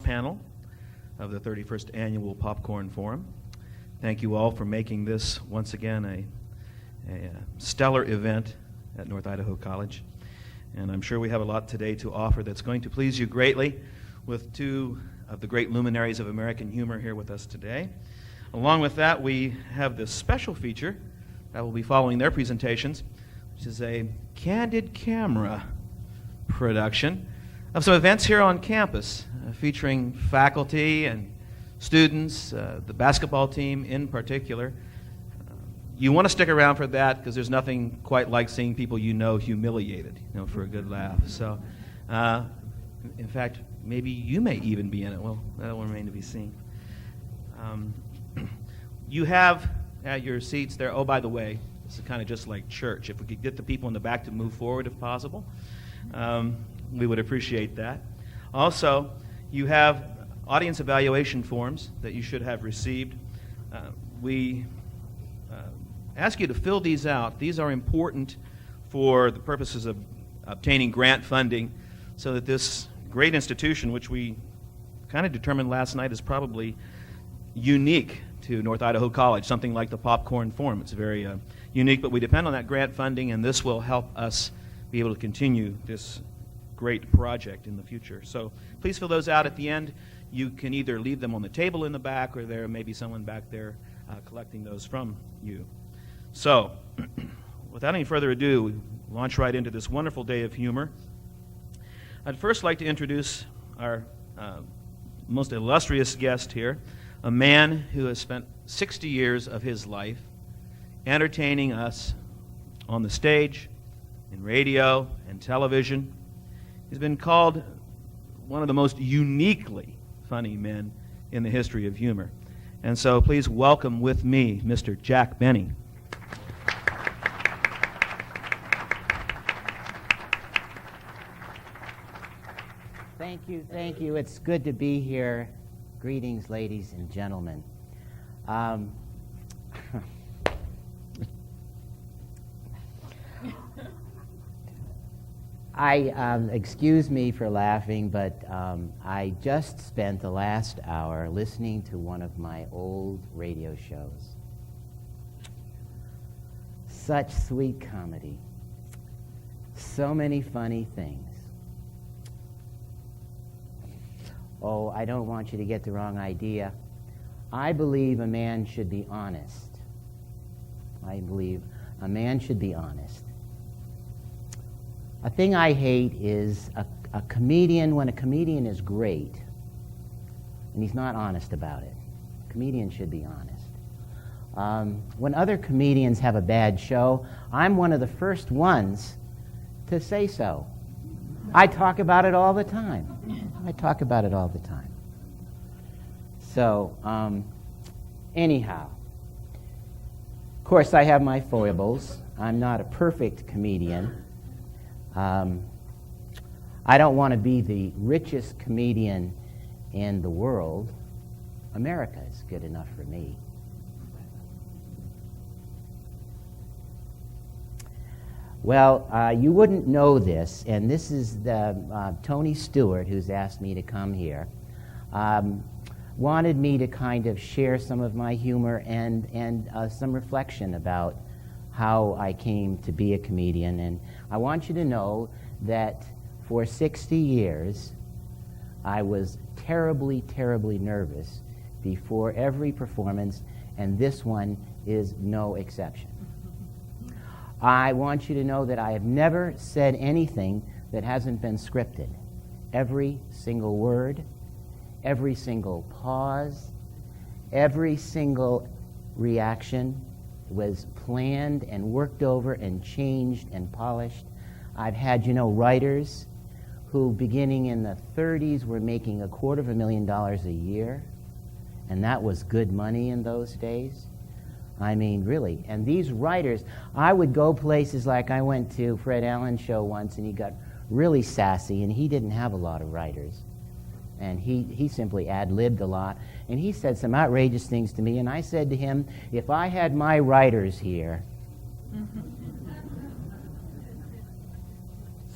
panel of the 31st Annual Popcorn Forum. Thank you all for making this, once again, a stellar event at North Idaho College. And I'm sure we have a lot today to offer that's going to please you greatly, with two of the great luminaries of American humor here with us today. Along with that, we have this special feature that will be following their presentations, which is a candid camera production of some events here on campus, featuring faculty and students, the basketball team in particular. You want to stick around for that because there's nothing quite like seeing people you know humiliated, for a good laugh. So, in fact, maybe you may even be in it. Well, that will remain to be seen. You have at your seats there, oh, by the way, this is kind of just like church. If we could get the people in the back to move forward if possible, we would appreciate that. Also, you have audience evaluation forms that you should have received. We ask you to fill these out. These are important for the purposes of obtaining grant funding so that this great institution, which we kind of determined last night is probably unique to North Idaho College, something like the Popcorn Forum. It's very unique, but we depend on that grant funding, and this will help us be able to continue this great project in the future. So please fill those out at the end. You can either leave them on the table in the back, or there may be someone back there collecting those from you. So, without any further ado, we launch right into this wonderful day of humor. I'd first like to introduce our most illustrious guest here, a man who has spent 60 years of his life entertaining us on the stage, in radio, and television. He's been called one of the most uniquely funny men in the history of humor. And so please welcome with me Mr. Jack Benny. Thank you. It's good to be here. Greetings, ladies and gentlemen. Excuse me for laughing, but I just spent the last hour listening to one of my old radio shows. Such sweet comedy. So many funny things. Oh, I don't want you to get the wrong idea. I believe a man should be honest. I believe a man should be honest. A thing I hate is a comedian, when a comedian is great, and he's not honest about it. A comedian should be honest. When other comedians have a bad show, I'm one of the first ones to say so. I talk about it all the time. So, anyhow, of course I have my foibles. I'm not a perfect comedian. I don't want to be the richest comedian in the world. America is good enough for me. Well, you wouldn't know this, and this is Tony Stewart, who's asked me to come here, wanted me to kind of share some of my humor and some reflection about how I came to be a comedian. And I want you to know that for 60 years, I was terribly, terribly nervous before every performance, and this one is no exception. I want you to know that I have never said anything that hasn't been scripted. Every single word, every single pause, every single reaction was planned and worked over and changed and polished. I've had, writers who, beginning in the 30s, were making $250,000 a year, and that was good money in those days. I mean, really. And these writers, I would go places like I went to Fred Allen's show once, and he got really sassy, and he didn't have a lot of writers. And he simply ad-libbed a lot. And he said some outrageous things to me, and I said to him, if I had my writers here...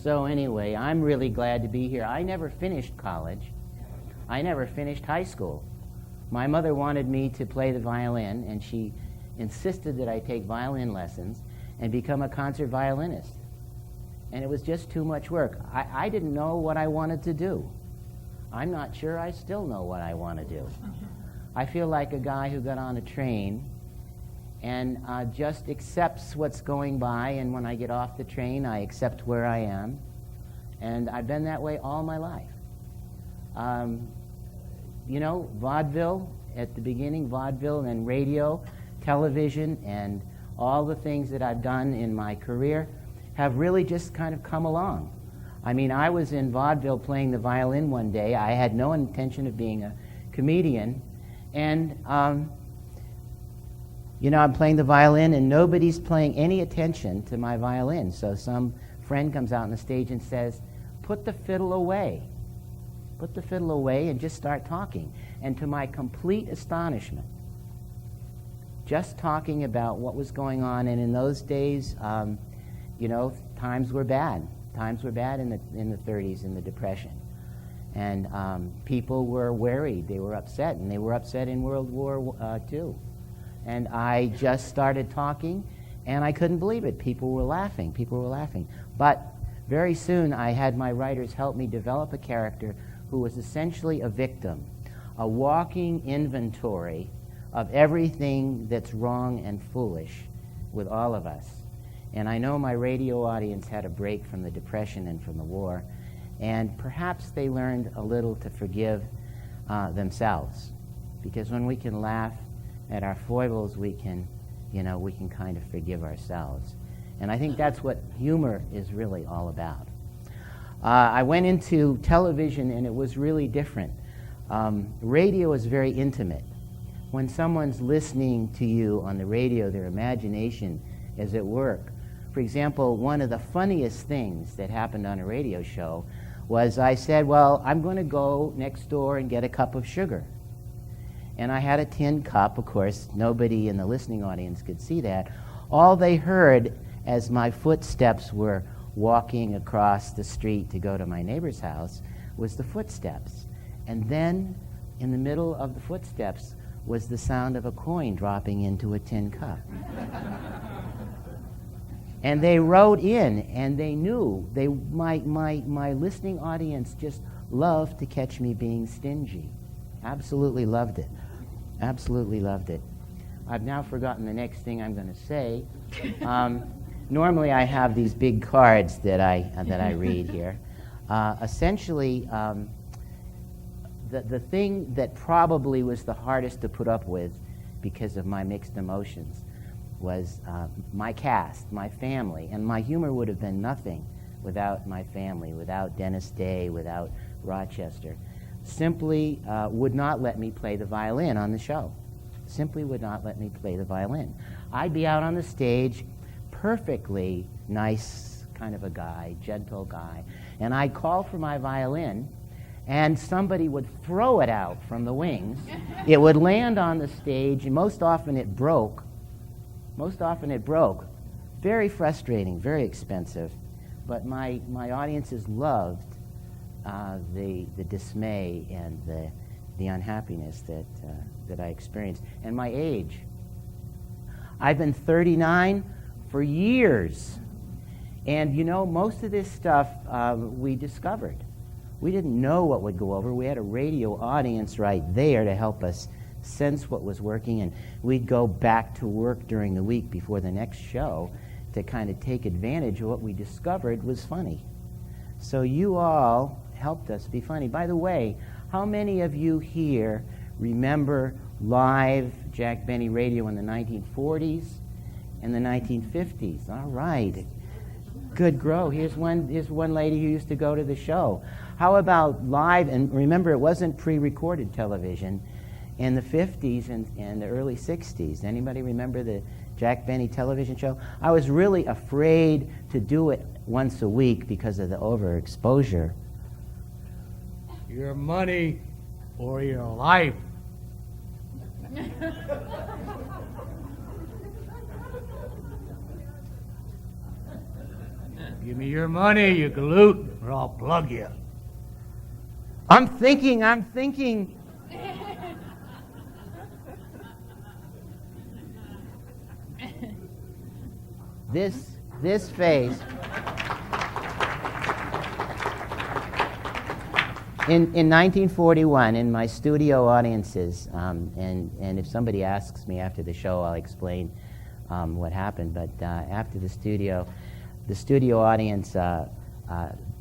So anyway, I'm really glad to be here. I never finished college. I never finished high school. My mother wanted me to play the violin, and she insisted that I take violin lessons and become a concert violinist. And it was just too much work. I didn't know what I wanted to do. I'm not sure I still know what I want to do. I feel like a guy who got on a train and just accepts what's going by, and when I get off the train, I accept where I am. And I've been that way all my life. Vaudeville, at the beginning, vaudeville, and then radio, television, and all the things that I've done in my career have really just kind of come along. I mean, I was in vaudeville playing the violin one day. I had no intention of being a comedian. And, I'm playing the violin, and nobody's paying any attention to my violin. So some friend comes out on the stage and says, "Put the fiddle away. Put the fiddle away and just start talking." And to my complete astonishment, just talking about what was going on, and in those days, times were bad. Times were bad in the 30s, in the Depression. And people were worried. They were upset, and they were upset in World War II. And I just started talking, and I couldn't believe it. People were laughing. But very soon, I had my writers help me develop a character who was essentially a victim, a walking inventory of everything that's wrong and foolish with all of us. And I know my radio audience had a break from the Depression and from the war, and perhaps they learned a little to forgive themselves. Because when we can laugh at our foibles, we can kind of forgive ourselves. And I think that's what humor is really all about. I went into television, and it was really different. Radio is very intimate. When someone's listening to you on the radio, their imagination is at work. For example, one of the funniest things that happened on a radio show was I said, well, I'm going to go next door and get a cup of sugar. And I had a tin cup. Of course, nobody in the listening audience could see that. All they heard as my footsteps were walking across the street to go to my neighbor's house was the footsteps. And then, in the middle of the footsteps, was the sound of a coin dropping into a tin cup. And they wrote in, and they knew. My listening audience just loved to catch me being stingy. Absolutely loved it. Absolutely loved it. I've now forgotten the next thing I'm going to say. Normally, I have these big cards that I read here. Essentially, the thing that probably was the hardest to put up with because of my mixed emotions was my cast, my family, and my humor would have been nothing without my family, without Dennis Day, without Rochester. Simply would not let me play the violin on the show. Simply would not let me play the violin. I'd be out on the stage, perfectly nice kind of a guy, gentle guy, and I'd call for my violin, and somebody would throw it out from the wings. It would land on the stage, and most often it broke. Very frustrating, very expensive. But my audiences loved the dismay and the unhappiness that I experienced. And my age. I've been 39 for years. And most of this stuff we discovered. We didn't know what would go over. We had a radio audience right there to help us sense what was working, and we'd go back to work during the week before the next show to kind of take advantage of what we discovered was funny. So you all helped us be funny. By the way, how many of you here remember live Jack Benny radio in the 1940s and the 1950s? All right. Good grow. Here's one lady who used to go to the show. How about live? And remember, it wasn't pre-recorded television in the 50s and the early 60s. Anybody remember the Jack Benny television show? I was really afraid to do it once a week because of the overexposure. Your money or your life. Give me your money, you galoot, or I'll plug you. I'm thinking. This face. In 1941, in my studio audiences, and if somebody asks me after the show, I'll explain what happened. But after the studio audience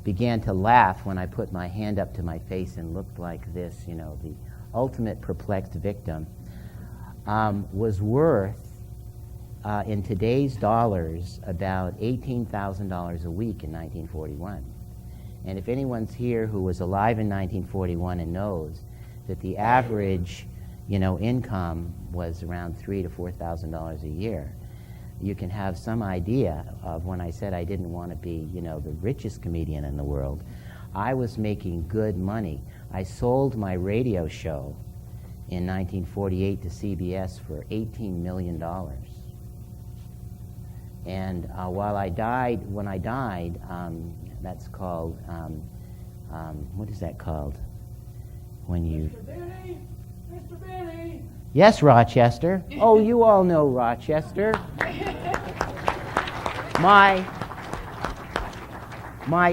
began to laugh when I put my hand up to my face and looked like this, you know, the ultimate perplexed victim, was worth, in today's dollars, about $18,000 a week in 1941. And if anyone's here who was alive in 1941 and knows that the average, you know, income was around $3,000 to $4,000 a year, you can have some idea of when I said I didn't want to be, you know, the richest comedian in the world. I was making good money. I sold my radio show in 1948 to CBS for $18 million. And when I died, that's called, what is that called? When you... Mr. Benny! Mr. Benny! Yes, Rochester. Oh, you all know Rochester. My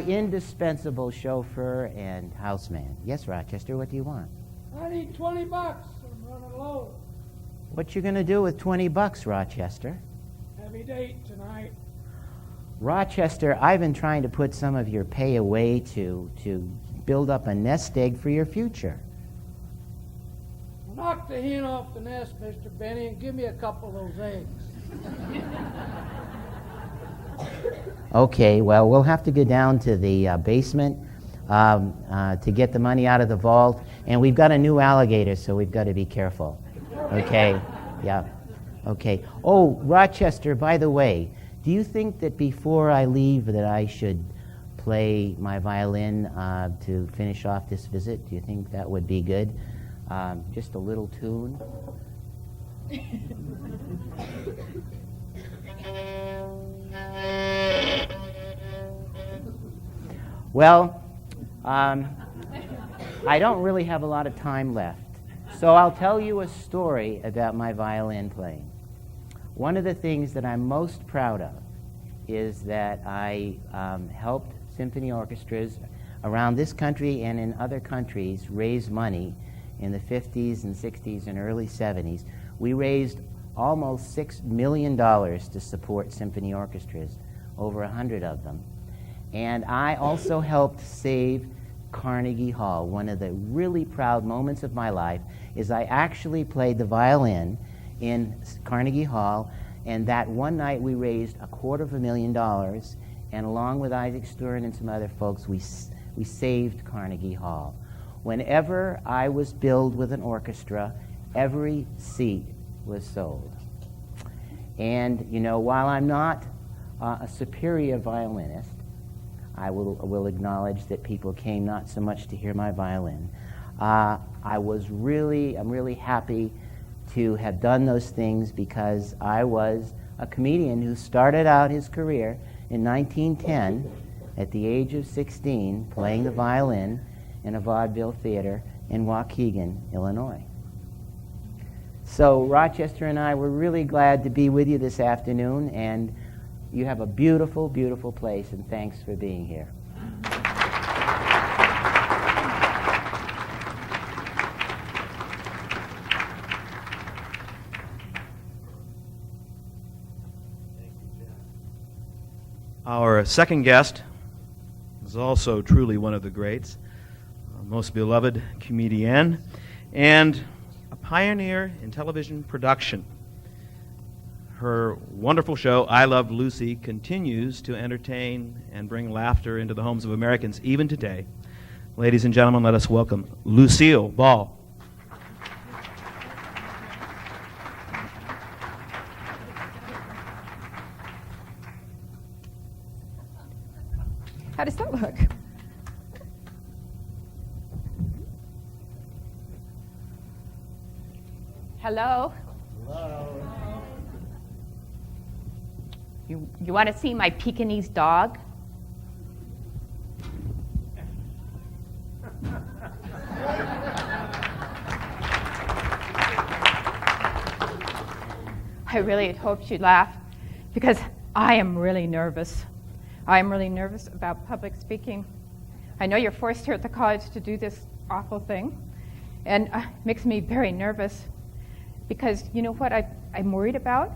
indispensable chauffeur and houseman. Yes, Rochester, what do you want? I need $20. I'm running low. What you gonna do with $20, Rochester? Heavy date tonight. Rochester, I've been trying to put some of your pay away to build up a nest egg for your future. Well, knock the hen off the nest, Mr. Benny, and give me a couple of those eggs. Okay, well, we'll have to go down to the basement to get the money out of the vault, and we've got a new alligator, so we've got to be careful. Okay, yeah, okay. Oh, Rochester, by the way, do you think that before I leave that I should play my violin to finish off this visit? Do you think that would be good? Just a little tune? Well, I don't really have a lot of time left, so I'll tell you a story about my violin playing. One of the things that I'm most proud of is that I helped symphony orchestras around this country and in other countries raise money in the 50s and 60s and early 70s. We raised almost $6 million to support symphony orchestras, over 100 of them. And I also helped save Carnegie Hall. One of the really proud moments of my life is I actually played the violin in Carnegie Hall, and that one night we raised $250,000, and along with Isaac Stern and some other folks, we saved Carnegie Hall. Whenever I was billed with an orchestra, every seat was sold. And, you know, while I'm not a superior violinist, I will acknowledge that people came not so much to hear my violin. I'm really happy to have done those things because I was a comedian who started out his career in 1910 at the age of 16 playing the violin in a vaudeville theater in Waukegan, Illinois. So Rochester and I were really glad to be with you this afternoon, and you have a beautiful, beautiful place, and thanks for being here. Our second guest is also truly one of the greats, a most beloved comedian, and a pioneer in television production. Her wonderful show, I Love Lucy, continues to entertain and bring laughter into the homes of Americans even today. Ladies and gentlemen, let us welcome Lucille Ball. How does that look? Hello? Hello. You want to see my Pekingese dog? I really had hoped you'd laugh because I am really nervous. I am really nervous about public speaking. I know you're forced here at the college to do this awful thing, and it makes me very nervous because you know what I'm worried about?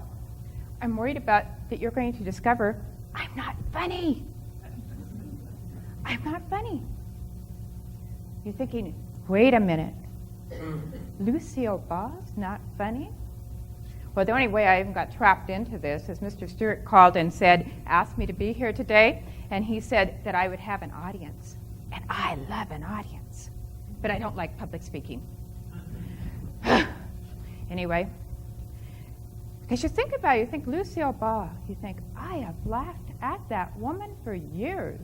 I'm worried about that you're going to discover I'm not funny. I'm not funny. You're thinking, wait a minute, Lucille Ball's not funny? Well, the only way I even got trapped into this is Mr. Stewart called and asked me to be here today, and he said that I would have an audience. And I love an audience, but I don't like public speaking. Anyway, because you think about it, you think Lucille Ball, you think, I have laughed at that woman for years.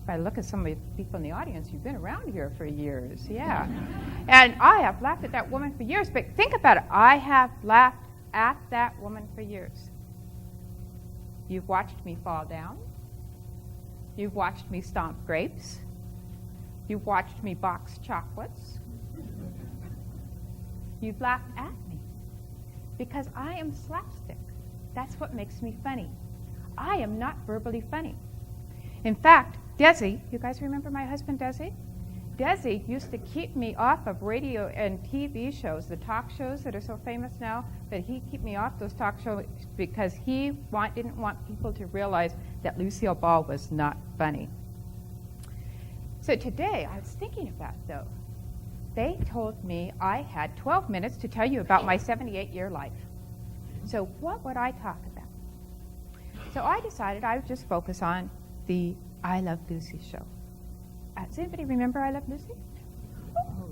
If I look at some of the people in the audience, you've been around here for years, yeah. And I have laughed at that woman for years, but think about it, I have laughed at that woman for years. You've watched me fall down. You've watched me stomp grapes. You've watched me box chocolates. You've laughed at me because I am slapstick. That's what makes me funny. I am not verbally funny. In fact, Desi, you guys remember my husband Desi? Desi used to keep me off of radio and TV shows, the talk shows that are so famous now, but he'd keep me off those talk shows because he didn't want people to realize that Lucille Ball was not funny. So today, I was thinking about, though, they told me I had 12 minutes to tell you about my 78-year life. So what would I talk about? So I decided I would just focus on the I Love Lucy show. Does anybody remember I Love Lucy? Oh,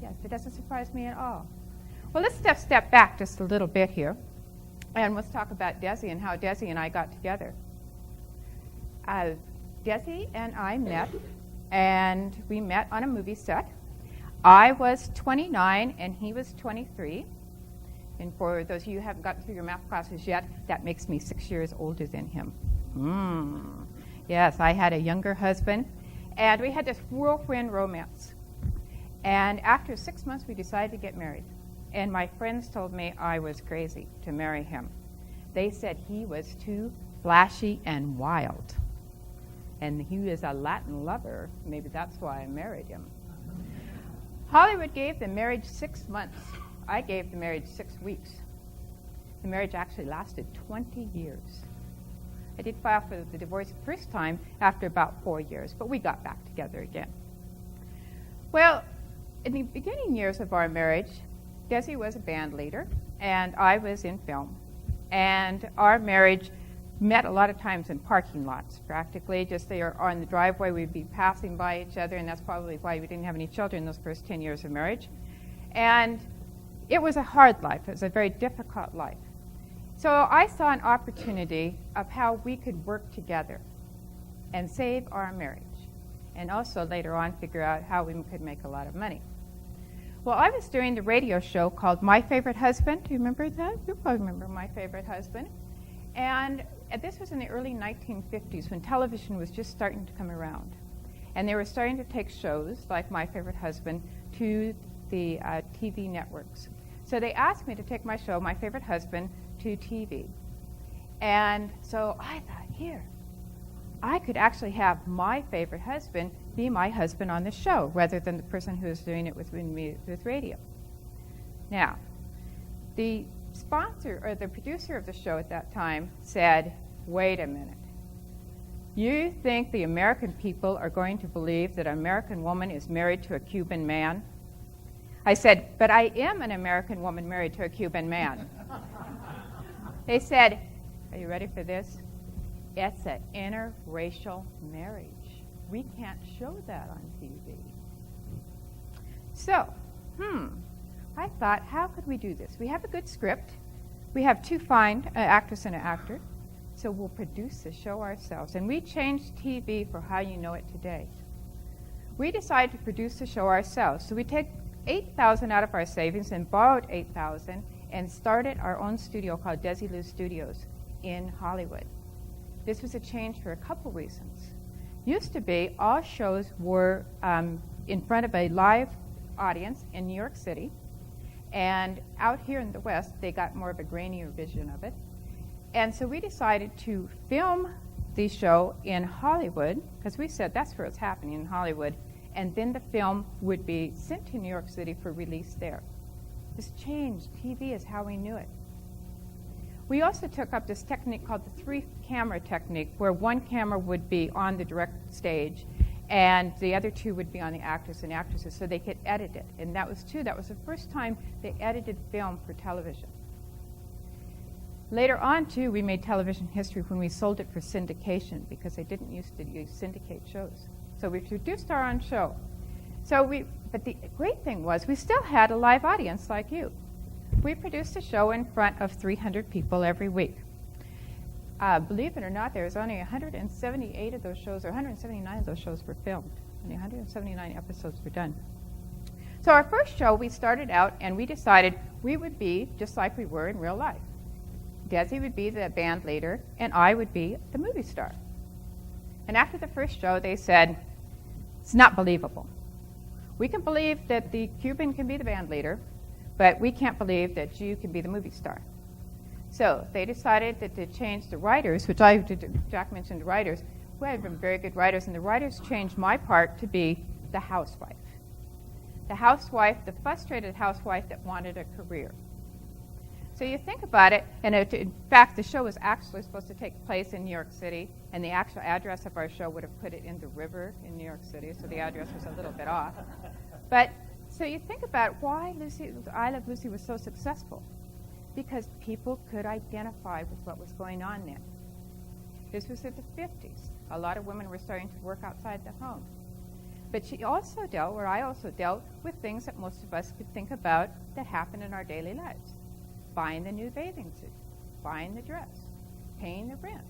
yes, it doesn't surprise me at all. Well, let's step back just a little bit here, and let's talk about Desi and how Desi and I got together. Desi and I met, and we met on a movie set. I was 29, and he was 23. And for those of you who haven't gotten through your math classes yet, that makes me 6 years older than him. Yes, I had a younger husband, and we had this whirlwind romance. And after 6 months, we decided to get married. And my friends told me I was crazy to marry him. They said he was too flashy and wild. And he was a Latin lover. Maybe that's why I married him. Hollywood gave the marriage 6 months. I gave the marriage 6 weeks. The marriage actually lasted 20 years. I did file for the divorce the first time after about 4 years, but we got back together again. Well, in the beginning years of our marriage, Desi was a band leader, and I was in film. And our marriage met a lot of times in parking lots, practically. Just there on the driveway, we'd be passing by each other, and that's probably why we didn't have any children those first 10 years of marriage. And it was a hard life. It was a very difficult life. So I saw an opportunity of how we could work together and save our marriage, and also later on figure out how we could make a lot of money. Well, I was doing the radio show called My Favorite Husband. Do you remember that? You probably remember My Favorite Husband. And this was in the early 1950s when television was just starting to come around. And they were starting to take shows like My Favorite Husband to the TV networks. So they asked me to take my show, My Favorite Husband, to TV. And so I thought, here, I could actually have my favorite husband be my husband on the show rather than the person who was doing it with me with radio. Now, the sponsor or the producer of the show at that time said, wait a minute. You think the American people are going to believe that an American woman is married to a Cuban man? I said, but I am an American woman married to a Cuban man. They said, are you ready for this? It's an interracial marriage. We can't show that on TV. So, I thought, how could we do this? We have a good script. We have two fine actress and an actor. So we'll produce the show ourselves. And we changed TV for how you know it today. We decided to produce the show ourselves. So we take $8,000 out of our savings and borrowed $8,000 and started our own studio called Desilu Studios in Hollywood. This was a change for a couple reasons. Used to be all shows were in front of a live audience in New York City, And out here in the West, they got more of a grainier vision of it. And so we decided to film the show in Hollywood, because we said that's where it's happening, in Hollywood, and then the film would be sent to New York City for release there. This changed. TV is how we knew it. We also took up this technique called the 3-camera technique, where one camera would be on the direct stage, and the other 2 would be on the actors and actresses, so they could edit it. And that was the first time they edited film for television. Later on, too, we made television history when we sold it for syndication, because they didn't used to syndicate shows. So we produced our own show. But the great thing was we still had a live audience like you. We produced a show in front of 300 people every week. Believe it or not, there was only 178 of those shows, or 179 of those shows were filmed. Only 179 episodes were done. So our first show, we started out and we decided we would be just like we were in real life. Desi would be the band leader, and I would be the movie star. And after the first show, they said, it's not believable. We can believe that the Cuban can be the band leader, but we can't believe that you can be the movie star. So they decided that to change the writers, which Jack mentioned the writers. We had been very good writers, and the writers changed my part to be the housewife. The housewife, the frustrated housewife that wanted a career. So you think about it, and in fact, the show was actually supposed to take place in New York City, and the actual address of our show would have put it in the river in New York City, so the address was a little bit off. But so you think about why I Love Lucy was so successful. Because people could identify with what was going on then. This was in the 50s. A lot of women were starting to work outside the home. But I also dealt with things that most of us could think about that happen in our daily lives. Buying the new bathing suit, buying the dress, paying the rent,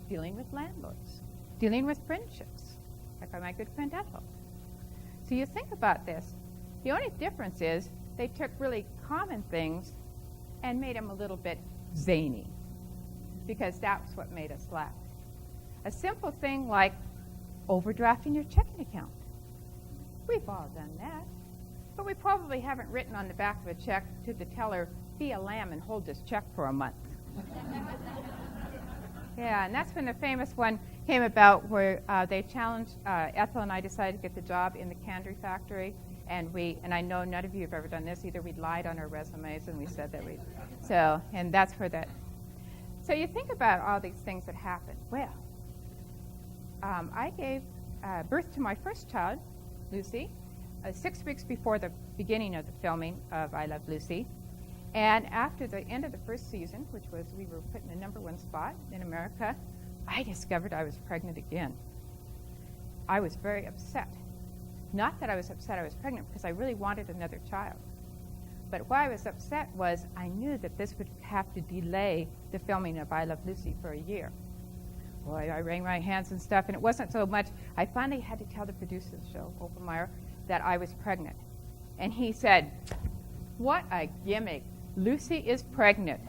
dealing with landlords, dealing with friendships, like my good friend Ethel. So you think about this. The only difference is they took really common things and made them a little bit zany, because that's what made us laugh. A simple thing like overdrafting your checking account. We've all done that. But we probably haven't written on the back of a check to the teller, be a lamb and hold this check for a month. Yeah, and that's when the famous one came about where they challenged, Ethel and I decided to get the job in the candy factory. And I know none of you have ever done this either. We lied on our resumes and we said that and that's where that. So you think about all these things that happened. Well, I gave birth to my first child, Lucy, 6 weeks before the beginning of the filming of I Love Lucy. And after the end of the first season, which was we were put in the #1 spot in America, I discovered I was pregnant again. I was very upset. Not that I was upset I was pregnant, because I really wanted another child. But why I was upset was I knew that this would have to delay the filming of I Love Lucy for a year. Boy, I wring my hands and stuff, and it wasn't so much. I finally had to tell the producer of the show, Oppenmeyer, that I was pregnant. And he said, what a gimmick. Lucy is pregnant.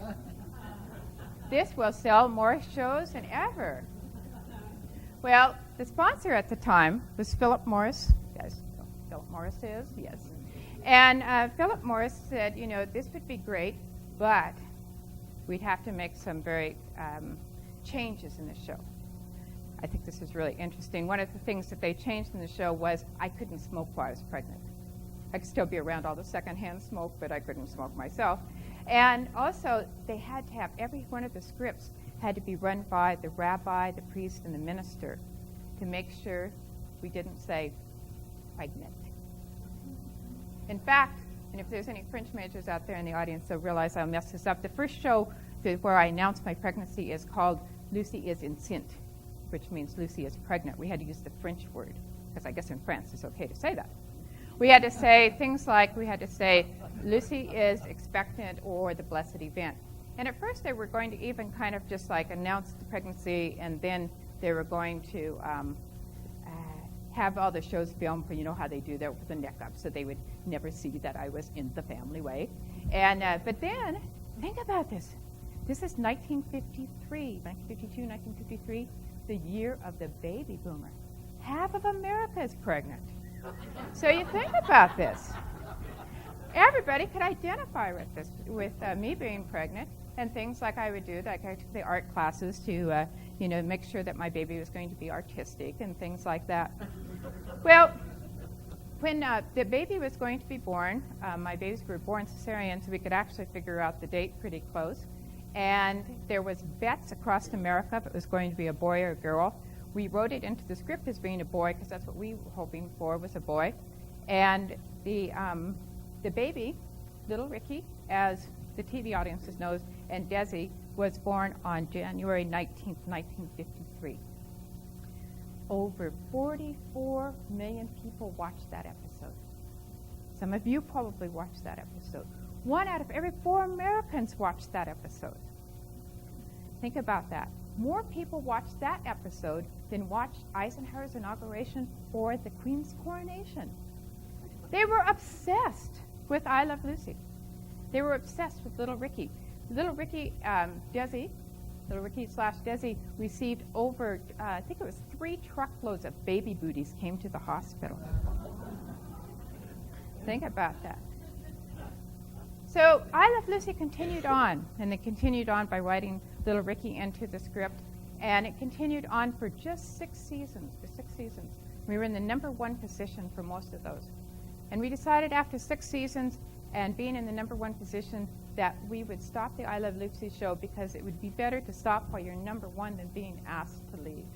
This will sell more shows than ever. Well, the sponsor at the time was Philip Morris. Yes, Philip Morris is, yes. And Philip Morris said, this would be great, but we'd have to make some very changes in the show. I think this is really interesting. One of the things that they changed in the show was I couldn't smoke while I was pregnant. I could still be around all the secondhand smoke, but I couldn't smoke myself. And also, they had to have every one of the scripts had to be run by the rabbi, the priest, and the minister to make sure we didn't say pregnant. In fact, and if there's any French majors out there in the audience, they'll realize I'll mess this up. The first show where I announced my pregnancy is called Lucy is enceinte, which means Lucy is pregnant. We had to use the French word, because I guess in France it's okay to say that. We had to say things like, Lucy is expectant or the blessed event. And at first they were going to even kind of just like announce the pregnancy, and then they were going to have all the shows filmed, for you know how they do that with the neck up, so they would never see that I was in the family way. And but then, think about this. This is 1952, 1953, the year of the baby boomer. Half of America is pregnant. So you think about this. everybody could identify with this, with me being pregnant, and things like I would do, like I took the art classes to, make sure that my baby was going to be artistic and things like that. Well, when the baby was going to be born, my babies were born cesarean, so we could actually figure out the date pretty close. And there was bets across America if it was going to be a boy or a girl. We wrote it into the script as being a boy because that's what we were hoping for, was a boy. And the baby, little Ricky, as the TV audiences knows, and Desi was born on January 19th, 1953. Over 44 million people watched that episode. Some of you probably watched that episode. 1 out of every 4 Americans watched that episode. Think about that. More people watched that episode than watched Eisenhower's inauguration or the Queen's coronation. They were obsessed with I Love Lucy. They were obsessed with little Ricky. Little Ricky, Desi received over, I think it was 3 truckloads of baby booties came to the hospital. Think about that. So I Love Lucy continued on, and they continued on by writing little Ricky into the script, and it continued on for just 6 seasons. We were in the number 1 position for most of those. And we decided after 6 seasons and being in the number 1 position that we would stop the I Love Lucy show because it would be better to stop while you're number 1 than being asked to leave.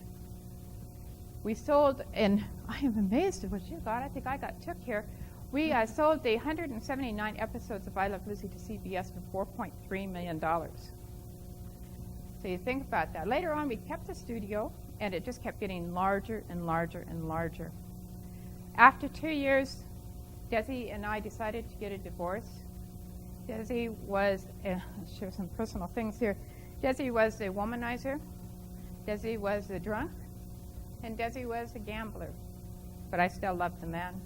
We sold, and I am amazed at what you got. I think I got took here. We sold the 179 episodes of I Love Lucy to CBS for $4.3 million. So you think about that. Later on, we kept the studio, and it just kept getting larger and larger and larger. After 2 years, Desi and I decided to get a divorce. Desi was, I'll share some personal things here. Desi was a womanizer. Desi was a drunk. And Desi was a gambler. But I still loved the man.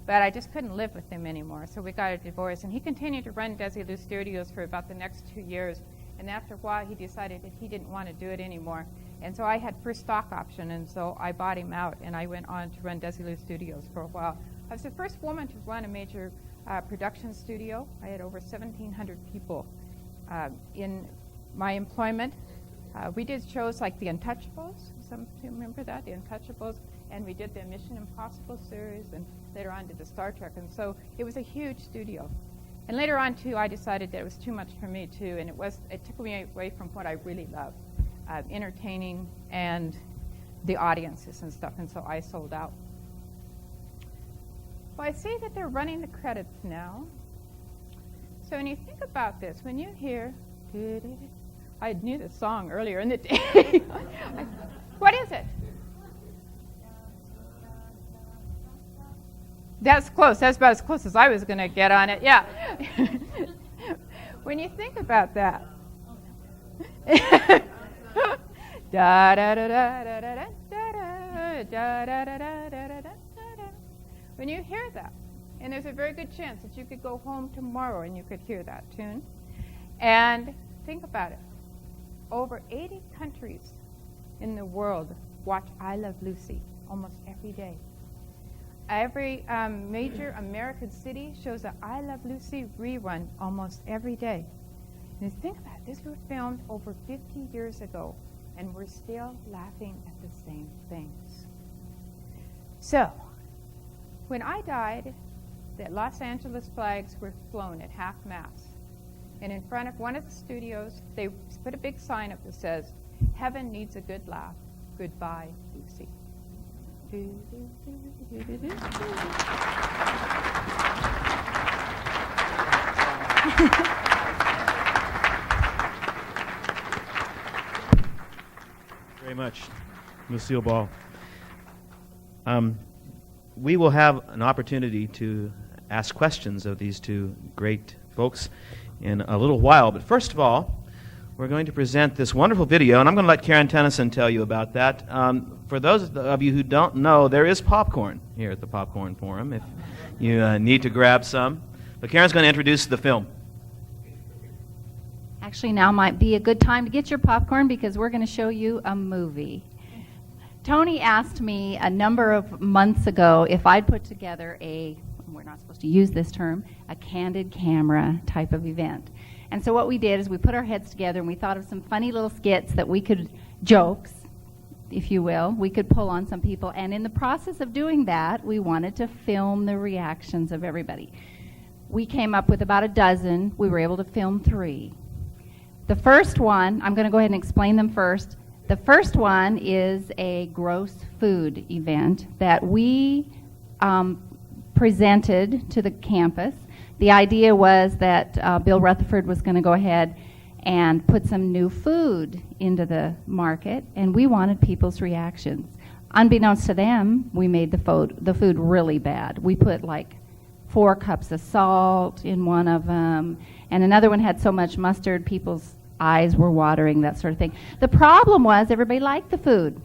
But I just couldn't live with him anymore, so we got a divorce. And he continued to run Desi Lou Studios for about the next 2 years. And after a while, he decided that he didn't want to do it anymore. And so I had first stock option, and so I bought him out, and I went on to run Desi Lou Studios for a while. I was the first woman to run a major production studio. I had over 1,700 people in my employment. We did shows like The Untouchables. Some of you remember that, The Untouchables. And we did the Mission Impossible series, and later on did the Star Trek. And so it was a huge studio. And later on, too, I decided that it was too much for me, too, and it took me away from what I really love, entertaining and the audiences and stuff, and so I sold out. Well, I see that they're running the credits now. So when you think about this, when you hear, I knew the song earlier in the day. What is it? That's close. That's about as close as I was going to get on it. Yeah. When you think about that. When you hear that, and there's a very good chance that you could go home tomorrow and you could hear that tune. And think about it. Over 80 countries in the world watch I Love Lucy almost every day. Every major American city shows an I Love Lucy rerun almost every day. And think about it, this was filmed over 50 years ago, and we're still laughing at the same things. So, when I died, the Los Angeles flags were flown at half-mast. And in front of one of the studios, they put a big sign up that says, "Heaven needs a good laugh. Goodbye, Lucy." Very much, Lucille Ball. We will have an opportunity to ask questions of these two great folks in a little while. But first of all, we're going to present this wonderful video, and I'm going to let Karen Tennyson tell you about that. For those of you who don't know, there is popcorn here at the Popcorn Forum if you need to grab some. But Karen's going to introduce the film. Actually, now might be a good time to get your popcorn because we're going to show you a movie. Tony asked me a number of months ago if I'd put together a we're not supposed to use this term, a candid camera type of event. And so what we did is we put our heads together and we thought of some funny little skits that we could, jokes, if you will, we could pull on some people. And in the process of doing that, we wanted to film the reactions of everybody. We came up with about a dozen. We were able to film 3. The first one, I'm going to go ahead and explain them first. The first one is a gross food event that we presented to the campus. The idea was that Bill Rutherford was going to go ahead and put some new food into the market, and we wanted people's reactions. Unbeknownst to them, we made the food really bad. We put like 4 cups of salt in one of them, and another one had so much mustard, people's eyes were watering, that sort of thing. The problem was everybody liked the food.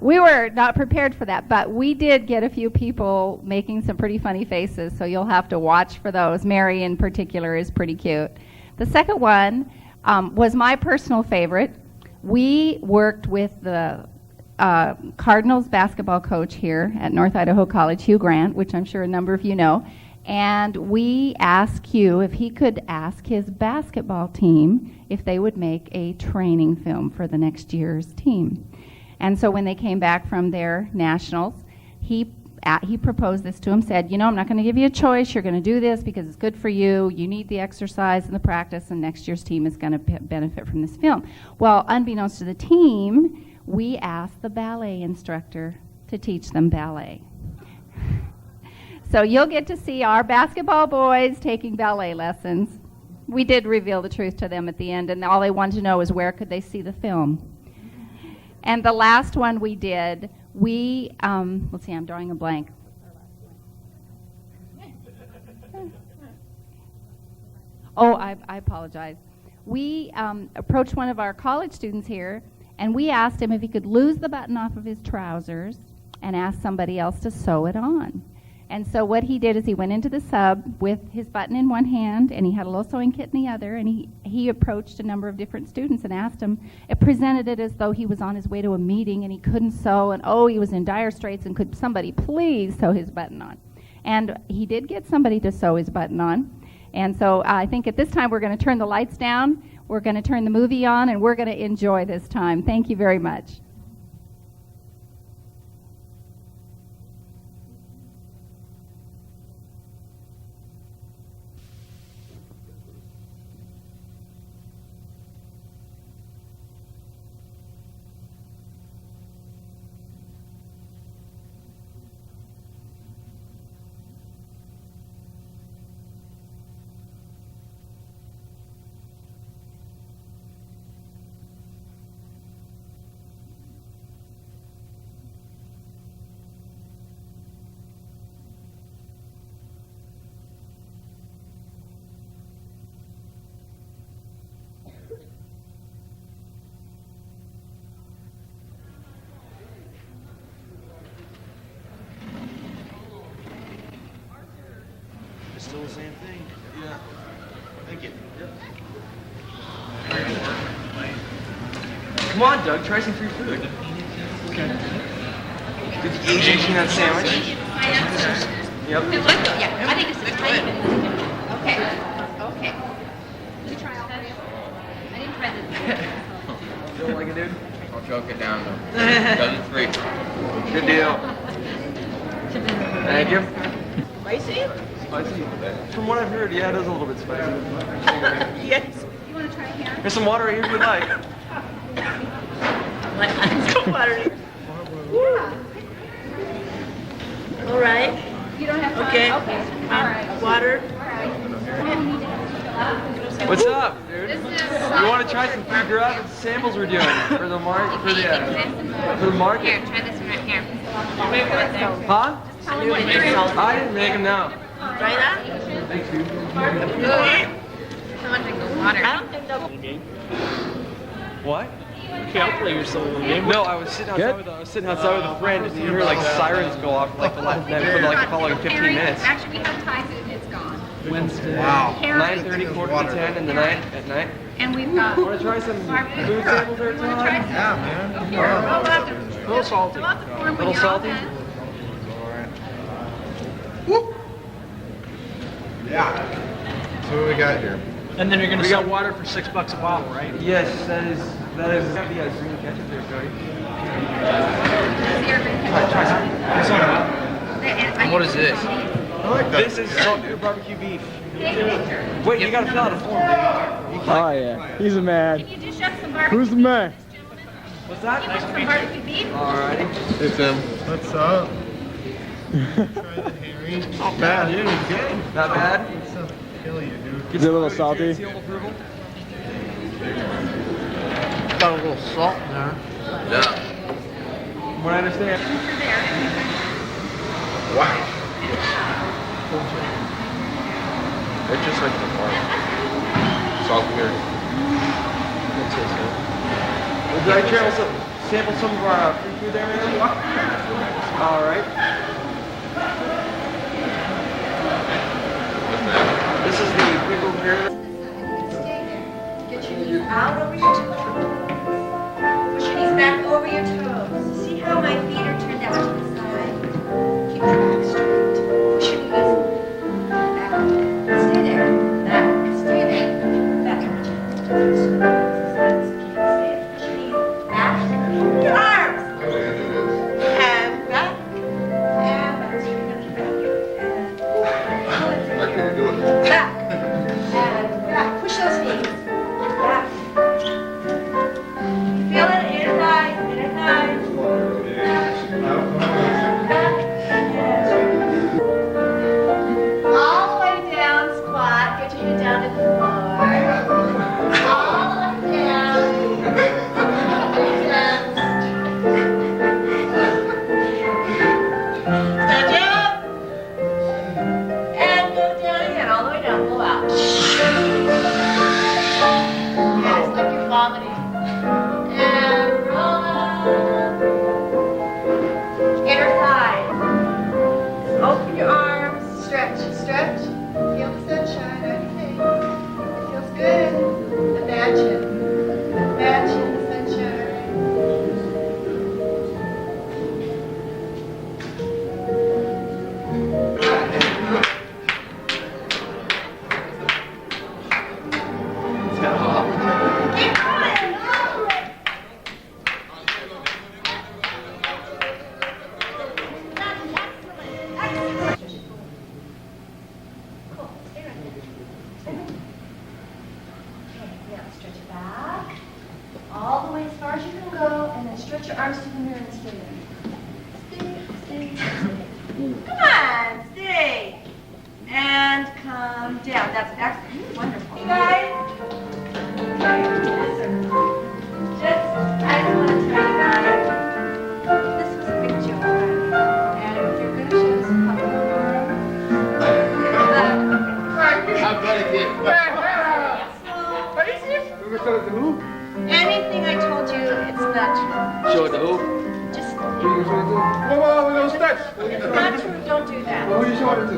We were not prepared for that, but we did get a few people making some pretty funny faces, so you'll have to watch for those. Mary in particular is pretty cute. The second one was my personal favorite. We worked with the Cardinals basketball coach here at North Idaho College, Hugh Grant, which I'm sure a number of you know, and we asked Hugh if he could ask his basketball team if they would make a training film for the next year's team. And so when they came back from their nationals, he proposed this to him, said, you know, I'm not going to give you a choice. You're going to do this because it's good for you. You need the exercise and the practice, and next year's team is going to benefit from this film. Well, unbeknownst to the team, we asked the ballet instructor to teach them ballet. So you'll get to see our basketball boys taking ballet lessons. We did reveal the truth to them at the end, and all they wanted to know is where could they see the film. And the last one we did, let's see, I'm drawing a blank. Oh, I apologize. We approached one of our college students here, and we asked him if he could lose the button off of his trousers and ask somebody else to sew it on. And so what he did is he went into the sub with his button in one hand, and he had a little sewing kit in the other, and he approached a number of different students and asked them. It presented it as though he was on his way to a meeting and he couldn't sew, and he was in dire straits, and could somebody please sew his button on? And he did get somebody to sew his button on. And so I think at this time we're going to turn the lights down, we're going to turn the movie on, and we're going to enjoy this time. Thank you very much. Still the same thing? Yeah. Thank you. Yep. Come on, Doug, try some free food. Okay. Did you eat that sandwich? Yep. Yeah, I think it's tiny. Okay. Did you try all 3 of them? I didn't try this. You don't like it, dude? I'll choke it down though. Does it 3. Good deal. Thank you. Spicy? Spicy? From what I've heard, yeah, it is a little bit spicy. Yes. You want to try here? There's some water right here if you'd like. Water. All right. You don't have time? Okay. All right. Water. What's up, dude? You want to try some free grub samples we're doing for the market? For the market? Here, try this one right here. Huh? You didn't make salt. I didn't make them, no. Try that? Thanks, dude. Someone drink the water. I don't think they'll... What? Okay, I'll play your solo game. No, I was sitting outside with a friend, and you hear like sirens go off for the following 15 minutes. Actually, we have time, it's gone. Wednesday. Wow. 9:30, quarter to 10 in the night, at night. And we've got... Want to try some food samples there, Todd? Yeah, man. A little salty. A little salty? Whoop. Yeah. So what we got here? And then you're gonna sell water for $6 a bottle, right? Yes, that is. Yeah, green ketchup there, Cody. Try some. What is this? I like that. This is salt and barbecue beef. Wait, you gotta fill out a form, baby. Oh yeah, he's a man. Can you dish up some barbecue? Who's the man? What's that? Can you put some barbecue beef? Alrighty. Hey Tim. What's up? Try the herring. Not bad, dude. It's good. Not bad. What's up? Kill you, dude. Is it a little salty? Seal of approval? Got a little salt in there. Yeah. From what I understand. Wow. It's just like the farm. Salt and vinegar. Did I sample some of our free food there, man? Alright. This is the pickled carrot. Stay there. Get your knees out over your toes. Push your knees back over your toes. See how my feet are turned out to the side? Keep your back straight. Push your knees back. Stay there. Back. Stay there. Back. Push your knees back. Your arms. And back. And back. I can't do it. Back. And back. Push those knees. Back. Feel it, inner thighs, inner thighs. Back. All the way down, squat. Get your head down to the floor. All the way down. Stretch up. And go down again, all the way down, blow out. Yes, like you're vomiting. And roll up. Inner thigh. Open your arms, stretch, stretch. Feel the sunshine on your face. It feels good. Imagine the sunshine. Keep going, all the way. That's excellent, excellent. Cool, stay right there. Stay right there. Okay, now stretch it back. All the way as far as you can go, and then stretch your arms to the mirror and stay there. Stay, stay. Come on, stay. And come down. That's excellent. Wonderful. You guys? Yes, sir. I just want to tell you guys, this was a big joke. And you're going to show us a couple more. I bet it did. Anything I told you, it's not true. Show it to who? Just, Whoa, we don't stretch. it's not true. Don't do that. Who are you showing it to?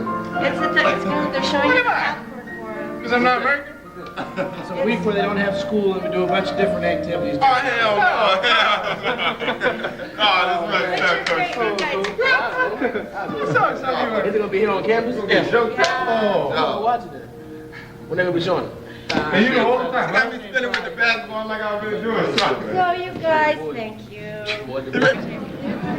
They're showing you the passport for him. Because I'm not American? It's a week where they don't have school and we do a bunch of different activities. Oh, hell no. Oh, this is Great, great, guys. Is it gonna be here on campus? Yeah, show Oh, watch it then. When they gonna be showing it? And you the whole time, let me spin it with the basketball like I was doing. So you guys, thank you.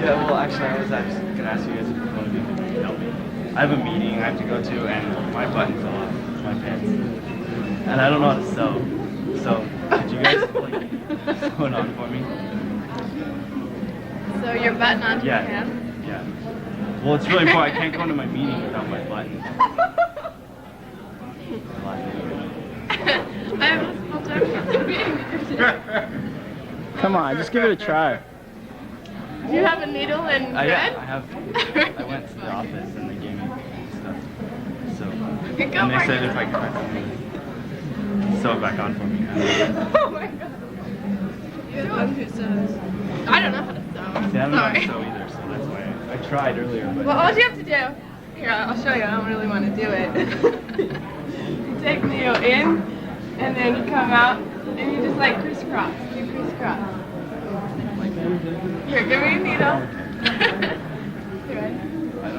Yeah, well, actually, I was actually going to ask you guys if one of you could help me. I have a meeting I have to go to, and my button fell off my pants. And I don't know how to sew. So, could you guys, like, sew it on for me? So your button onto Yeah. your hand? Yeah. Well, it's really important. I can't go into my meeting without my button. I have a small time. Come on, just give it a try. Do you have a needle and thread? Yeah, I have. I went to the office and they gave me stuff. So, Go and they for said it. if I could find something, sew it back on for me. Oh my god. You're the one who sews. I don't know how to sew. See, I don't know how to Sorry. sew either, so that's why I tried earlier. But Well, all you have to do, here, I'll show you. I don't really want to do it. You take the needle in, and then you come out, and you just like crisscross. You crisscross. Here, give me a needle. You ready?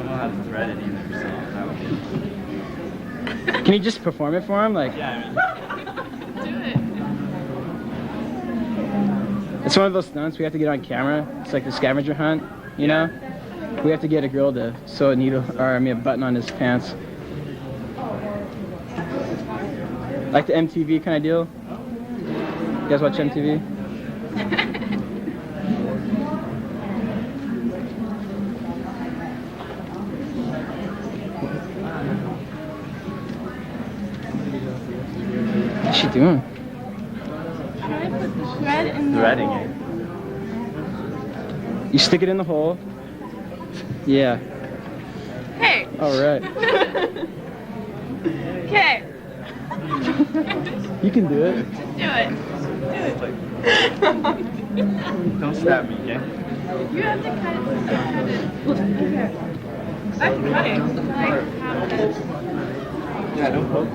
know how to thread it either, so that would be... Can you just perform it for him? Like, Yeah, Do it. it's one of those stunts we have to get on camera. It's like the scavenger hunt, you know? We have to get a girl to sew a needle, or I mean a button on his pants. Like the MTV kind of deal. You guys watch MTV? What's she doing? Try to put the thread in the threading hole. it. You stick it in the hole. Yeah. Hey. All right. Okay. You can do it. Do it. Don't stab me, okay? You have to cut it. Here. I can cut it. Like half this. Yeah, don't poke.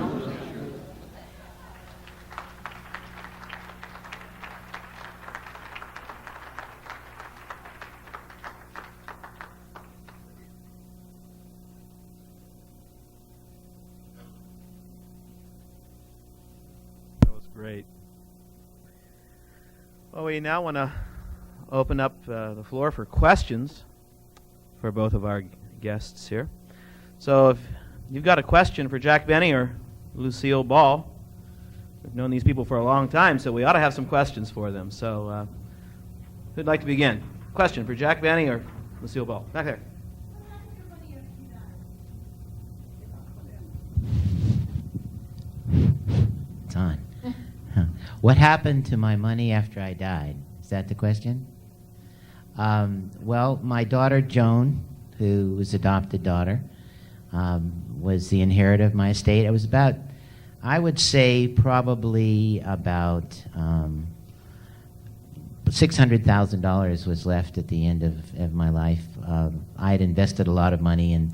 That was great. Well, we now want to open up the floor for questions for both of our guests here. So if you've got a question for Jack Benny or Lucille Ball, we've known these people for a long time, so we ought to have some questions for them. So who'd like to begin? Question for Jack Benny or Lucille Ball? Back there. It's on. What happened to my money after I died? Is that the question? Well, my daughter Joan, who was adopted daughter, was the inheritor of my estate. It was about, I would say, probably about $600,000 was left at the end of my life. I had invested a lot of money in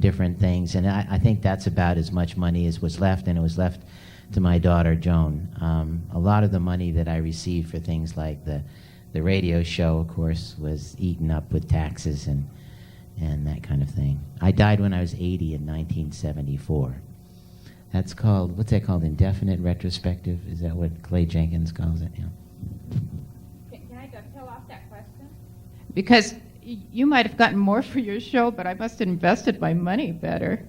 different things, and I think that's about as much money as was left, and it was left to my daughter Joan. A lot of the money that I received for things like the radio show, of course, was eaten up with taxes and that kind of thing. I died when I was 80 in 1974. That's called, what's that called, indefinite retrospective? Is that what Clay Jenkins calls it? Yeah. Can I dovetail off that question? Because you might have gotten more for your show, but I must have invested my money better.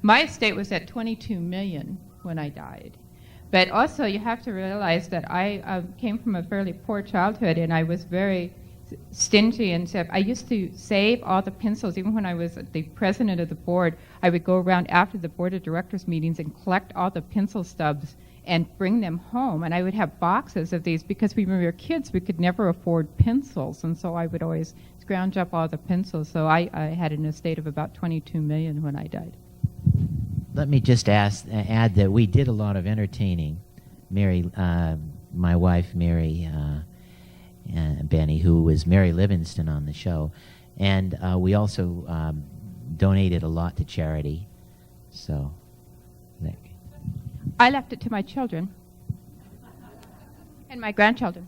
My estate was at $22 million when I died. But also you have to realize that I came from a fairly poor childhood, and I was very stingy and stuff. I used to save all the pencils. Even when I was the president of the board, I would go around after the board of directors meetings and collect all the pencil stubs and bring them home. And I would have boxes of these because when we were kids, we could never afford pencils. And so I would always scrounge up all the pencils. So I had an estate of about $22 million when I died. Let me just add that we did a lot of entertaining. Mary, my wife, Mary Benny, who was Mary Livingston on the show, and we also donated a lot to charity. So, I left it to my children and my grandchildren.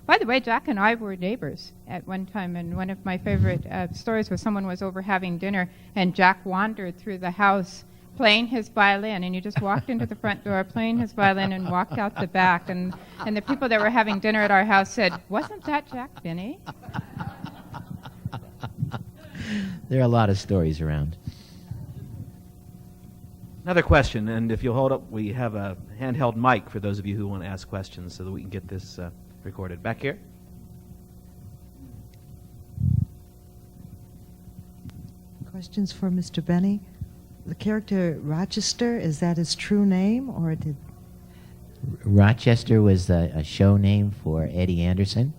By the way, Jack and I were neighbors at one time, and one of my favorite stories was someone was over having dinner, and Jack wandered through the house playing his violin, and he just walked into the front door playing his violin and walked out the back, and the people that were having dinner at our house said, "Wasn't that Jack Benny?" There are a lot of stories around. Another question, and if you'll hold up, we have a handheld mic for those of you who want to ask questions so that we can get this recorded. Back here. Questions for Mr. Benny. The character Rochester, is that his true name, or did... Rochester was a show name for Eddie Anderson,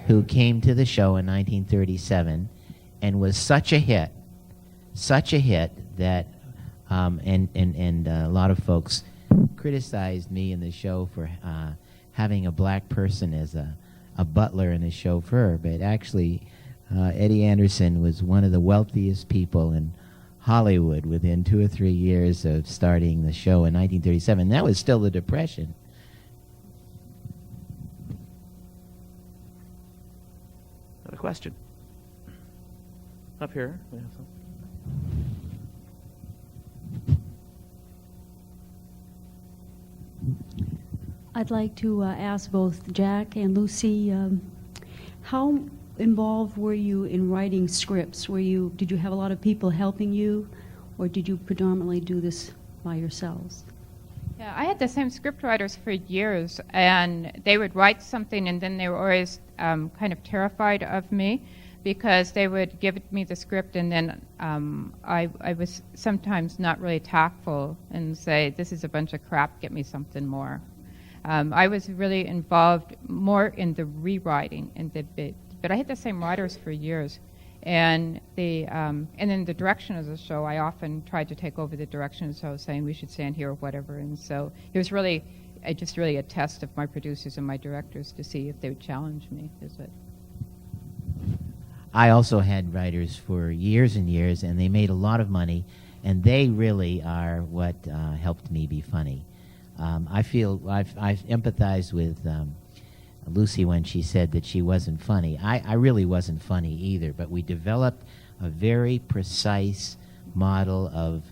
who came to the show in 1937 and was such a hit that, and a lot of folks criticized me in the show for having a black person as a butler and a chauffeur, but actually Eddie Anderson was one of the wealthiest people in Hollywood within 2 or 3 years of starting the show in 1937. That was still the Depression. Another question. Up here. We have some. I'd like to ask both Jack and Lucy, how involved were you in writing scripts? Did you have a lot of people helping you, or did you predominantly do this by yourselves? Yeah, I had the same script writers for years, and they would write something, and then they were always kind of terrified of me because they would give me the script, and then I was sometimes not really tactful and say, this is a bunch of crap, get me something more. I was really involved more in the rewriting and but I had the same writers for years, and then the direction of the show, I often tried to take over the direction of the show, saying we should stand here or whatever, and so it was really a test of my producers and my directors to see if they would challenge me. I also had writers for years and years, and they made a lot of money, and they really are what helped me be funny. I feel I've empathized with Lucy when she said that she wasn't funny. I really wasn't funny either, but we developed a very precise model of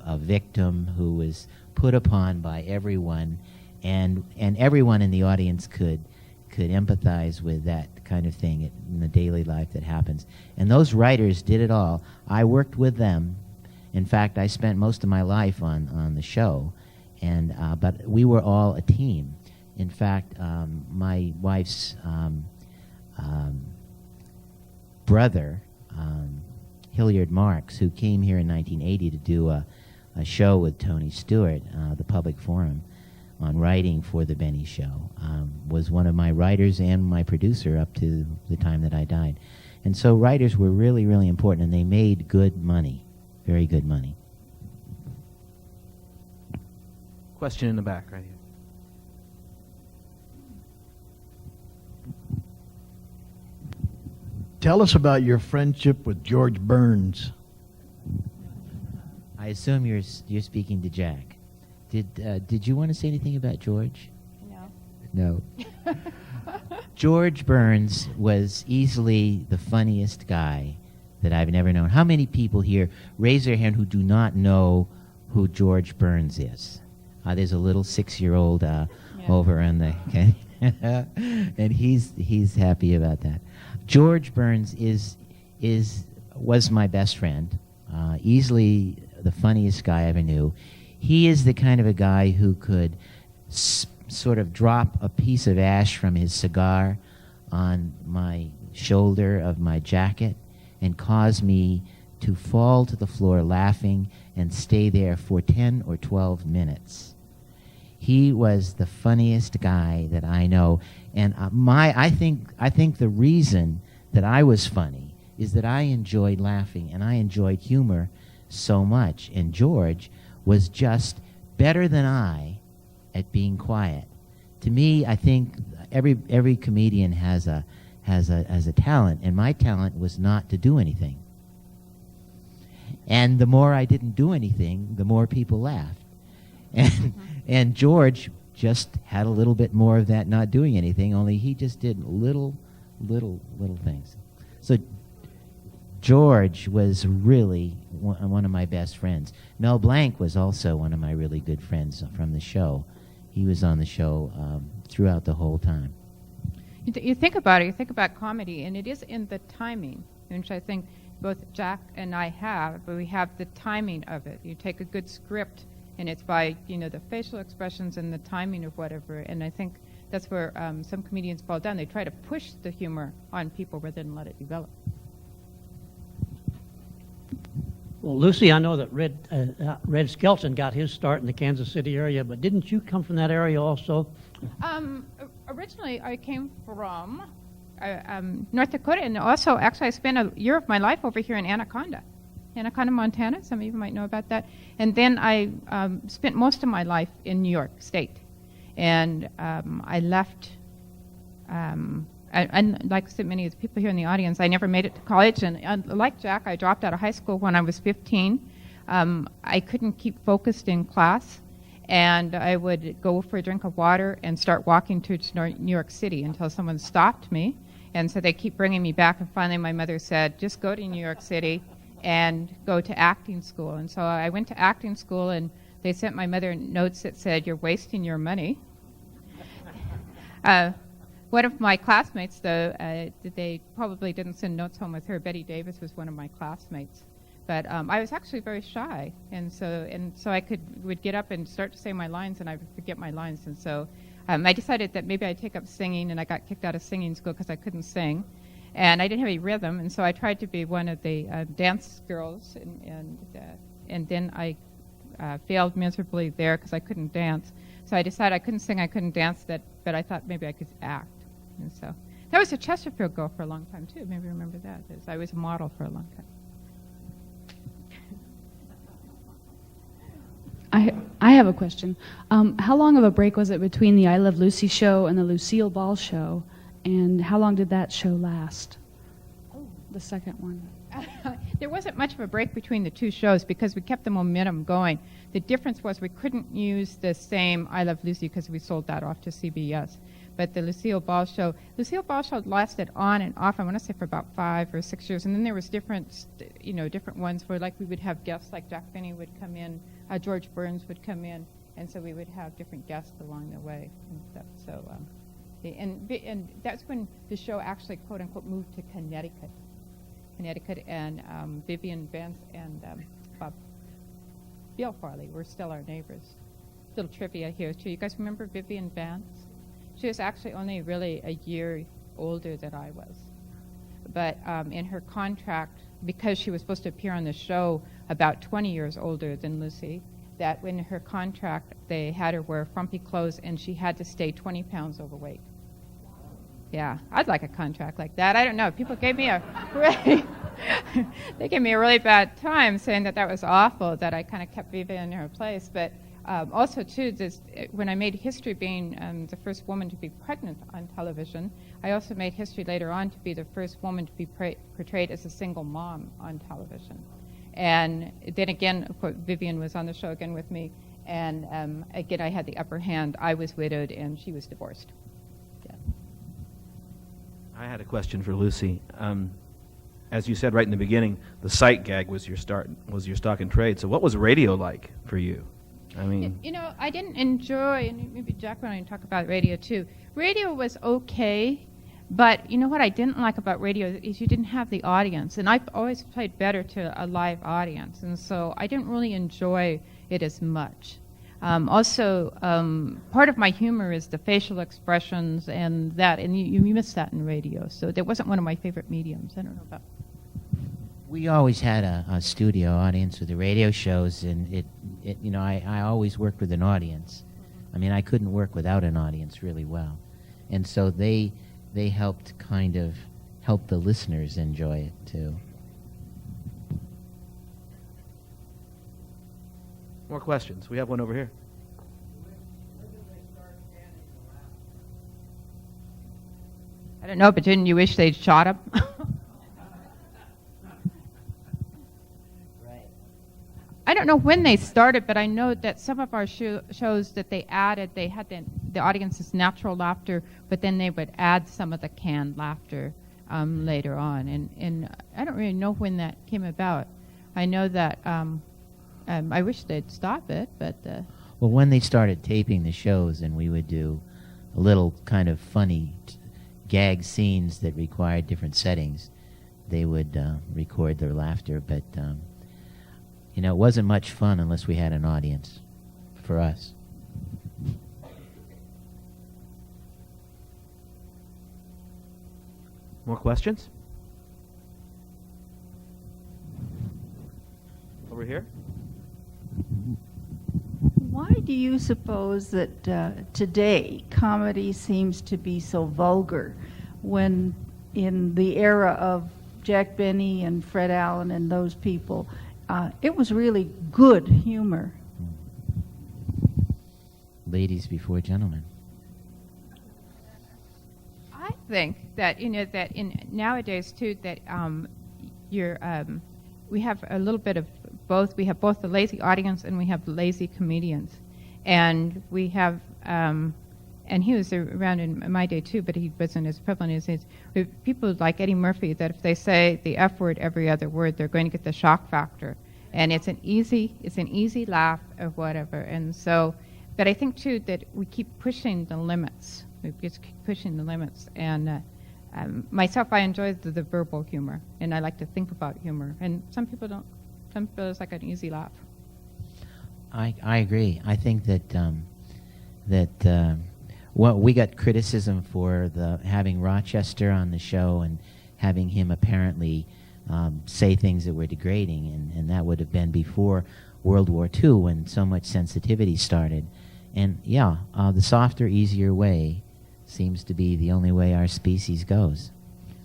a victim who was put upon by everyone, and everyone in the audience could empathize with that kind of thing in the daily life that happens. And those writers did it all. I worked with them. In fact, I spent most of my life on the show. But we were all a team. In fact, my wife's brother, Hilliard Marks, who came here in 1980 to do a show with Tony Stewart, the Public Forum, on writing for the Benny Show, was one of my writers and my producer up to the time that I died. And so writers were really, really important, and they made good money, very good money. Question in the back, right here. Tell us about your friendship with George Burns. I assume you're speaking to Jack. Did you want to say anything about George? No. George Burns was easily the funniest guy that I've ever known. How many people here, raise their hand, who do not know who George Burns is? There's a little 6-year-old over on the, okay? And he's happy about that. George Burns was my best friend, easily the funniest guy I ever knew. He is the kind of a guy who could sort of drop a piece of ash from his cigar on my shoulder of my jacket and cause me to fall to the floor laughing and stay there for 10 or 12 minutes. He was the funniest guy that I know, and I think the reason that I was funny is that I enjoyed laughing and I enjoyed humor so much, and George was just better than I at being quiet. To me, I think every comedian has a talent, and my talent was not to do anything. And the more I didn't do anything, the more people laughed. And George just had a little bit more of that not doing anything, only he just did little things. So George was really one of my best friends. Mel Blanc was also one of my really good friends from the show. He was on the show throughout the whole time. You think about it, you think about comedy, and it is in the timing, which I think both Jack and I have, but we have the timing of it. You take a good script, and it's by, the facial expressions and the timing of whatever, and I think that's where some comedians fall down. They try to push the humor on people rather than let it develop. Well, Lucy, I know that Red Skelton got his start in the Kansas City area, but didn't you come from that area also? Originally, I came from North Dakota, and also, actually, I spent a year of my life over here in Anaconda, Montana. Some of you might know about that. And then I spent most of my life in New York State. And I left, and like many of the people here in the audience, I never made it to college. And like Jack, I dropped out of high school when I was 15. I couldn't keep focused in class. And I would go for a drink of water and start walking to New York City until someone stopped me And so they keep bringing me back, and finally my mother said, just go to New York City and go to acting school. And so I went to acting school, and they sent my mother notes that said, you're wasting your money. One of my classmates, though, they probably didn't send notes home with her. Betty Davis was one of my classmates. But I was actually very shy, and so I would get up and start to say my lines, and I would forget my lines. And so I decided that maybe I'd take up singing, and I got kicked out of singing school because I couldn't sing. And I didn't have any rhythm, and so I tried to be one of the dance girls, and then I failed miserably there because I couldn't dance. So I decided I couldn't sing, I couldn't dance, but I thought maybe I could act. And so that was a Chesterfield girl for a long time, too. Maybe you remember that. I was a model for a long time. I have a question. How long of a break was it between the I Love Lucy show and the Lucille Ball show? And how long did that show last? The second one. There wasn't much of a break between the two shows because we kept the momentum going. The difference was we couldn't use the same I Love Lucy because we sold that off to CBS. But the Lucille Ball show lasted on and off, I want to say for about 5 or 6 years. And then there was different ones where like we would have guests like Jack Benny would come in, George Burns would come in, and so we would have different guests along the way and stuff. So, and that's when the show actually, quote unquote, moved to Connecticut, and Vivian Vance and Bill Farley were still our neighbors. Little trivia here too. You guys remember Vivian Vance? She was actually only really a year older than I was. But in her contract, because she was supposed to appear on the show about 20 years older than Lucy, that in her contract they had her wear frumpy clothes and she had to stay 20 pounds overweight. Yeah, I'd like a contract like that. I don't know. People gave me they gave me a really bad time saying that was awful, that I kind of kept Vivian in her place. But also, too, when I made history being the first woman to be pregnant on television, I also made history later on to be the first woman to be portrayed as a single mom on television. And then again, of course, Vivian was on the show again with me, and again, I had the upper hand. I was widowed, and she was divorced. Yeah. I had a question for Lucy. As you said right in the beginning, the sight gag was your stock in trade. So what was radio like for you? I mean, I didn't enjoy, and maybe Jack and I talk about radio too. Radio was okay, but you know what I didn't like about radio is you didn't have the audience, and I've always played better to a live audience, and so I didn't really enjoy it as much. Also, part of my humor is the facial expressions and that, and you miss that in radio, so that wasn't one of my favorite mediums. I don't know about. We always had a studio audience with the radio shows, and I always worked with an audience. I mean, I couldn't work without an audience really well, and so they helped kind of help the listeners enjoy it too. More questions? We have one over here. I don't know, but didn't you wish they'd shot him? I don't know when they started, but I know that some of our shows that they added, they had the audience's natural laughter, but then they would add some of the canned laughter later on. And I don't really know when that came about. I know that I wish they'd stop it, but... Well, when they started taping the shows and we would do a little kind of funny gag scenes that required different settings, they would record their laughter, but... it wasn't much fun unless we had an audience for us. More questions? Over here? Why do you suppose that today comedy seems to be so vulgar when in the era of Jack Benny and Fred Allen and those people, it was really good humor? Ladies before gentlemen. I think that that in nowadays too that we have a little bit of both. We have both the lazy audience and we have lazy comedians, and we have and he was around in my day too, but he wasn't as prevalent as his. People like Eddie Murphy, that if they say the F word every other word, they're going to get the shock factor, and it's an easy laugh or whatever. And so, but I think too that we keep pushing the limits. We just keep pushing the limits, and myself, I enjoy the verbal humor, and I like to think about humor, and some people don't. Some people it's like an easy laugh. I agree. I think that well, we got criticism for having Rochester on the show and having him apparently say things that were degrading, and that would have been before World War II when so much sensitivity started. And yeah, the softer, easier way seems to be the only way our species goes.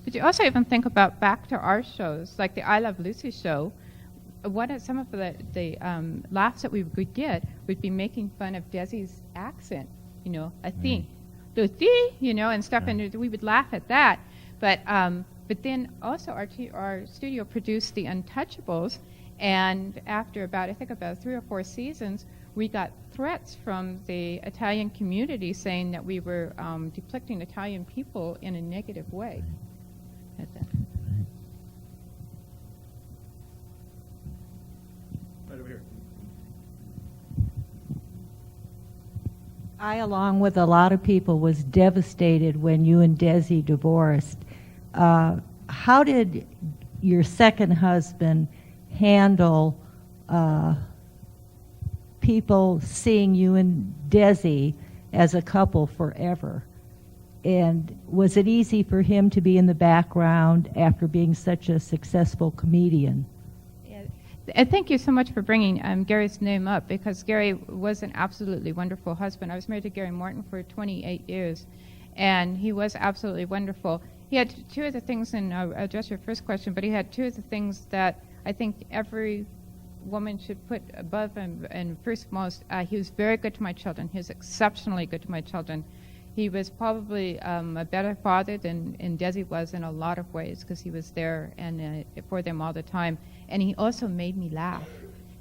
But you also even think about back to our shows, like the I Love Lucy show. Some of the laughs that we would get would be making fun of Desi's accent, I think, Lucy, and stuff, and we would laugh at that. But then also our studio produced The Untouchables, and after about 3 or 4 seasons, we got threats from the Italian community saying that we were depicting Italian people in a negative way. At that. Right over here. I, along with a lot of people, was devastated when you and Desi divorced. How did your second husband handle people seeing you and Desi as a couple forever? And was it easy for him to be in the background after being such a successful comedian? Thank you so much for bringing Gary's name up, because Gary was an absolutely wonderful husband. I was married to Gary Morton for 28 years, and he was absolutely wonderful. He had 2 of the things, and I'll address your first question, but he had 2 of the things that I think every woman should put above him, and first most, he was very good to my children. He was exceptionally good to my children. He was probably a better father than Desi was in a lot of ways, because he was there and for them all the time. And he also made me laugh.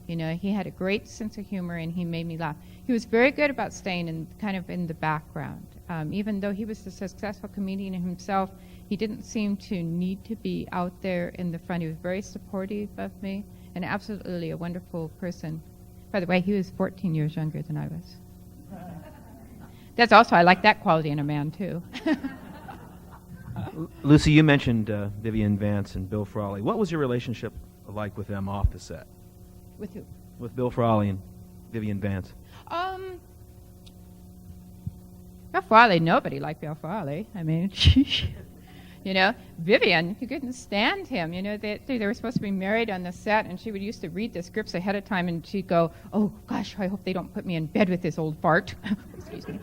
He had a great sense of humor, and he made me laugh. He was very good about staying in the background. Even though he was a successful comedian himself, he didn't seem to need to be out there in the front. He was very supportive of me, and absolutely a wonderful person. By the way, he was 14 years younger than I was. That's also, I like that quality in a man, too. Lucy, you mentioned Vivian Vance and Bill Frawley. What was your relationship like with them off the set? With who? With Bill Frawley and Vivian Vance. Bill Frawley, nobody liked Bill Frawley. I mean, Vivian, you couldn't stand him. They were supposed to be married on the set, and she would used to read the scripts ahead of time, and she'd go, "Oh gosh, I hope they don't put me in bed with this old fart." Excuse me.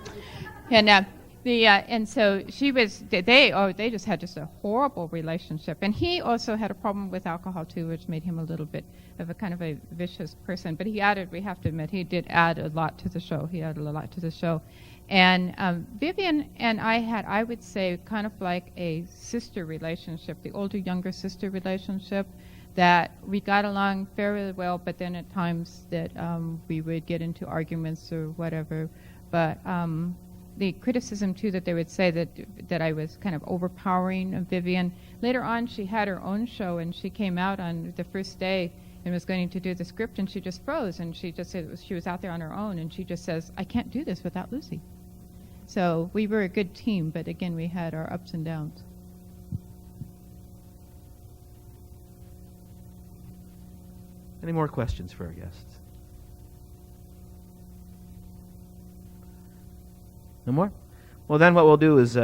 And so she was. They just had a horrible relationship, and he also had a problem with alcohol too, which made him a little bit of a kind of a vicious person. But he added, we have to admit, he did add a lot to the show. And Vivian and I had, I would say, kind of like a sister relationship, the older-younger sister relationship, that we got along fairly well, but then at times that we would get into arguments or whatever. But the criticism, too, that they would say that I was kind of overpowering Vivian. Later on, she had her own show, and she came out on the first day and was going to do the script, and she just froze, and she just said she was out there on her own, and she just says, "I can't do this without Lucy." So we were a good team, but again, we had our ups and downs. Any more questions for our guests? No more? Well, then what we'll do is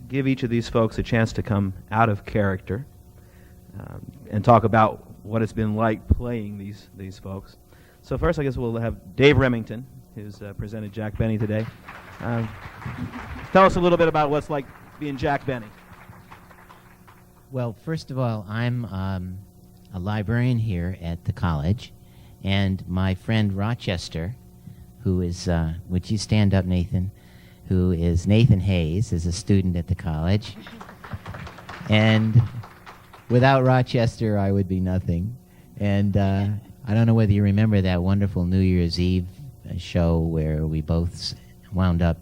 give each of these folks a chance to come out of character and talk about what it's been like playing these folks. So first, I guess we'll have Dave Remington, who's presented Jack Benny today. Tell us a little bit about what's like being Jack Benny. Well, first of all, I'm a librarian here at the college, and my friend Rochester, who is, would you stand up, Nathan, who is Nathan Hayes, is a student at the college. And without Rochester, I would be nothing. And I don't know whether you remember that wonderful New Year's Eve show where we both wound up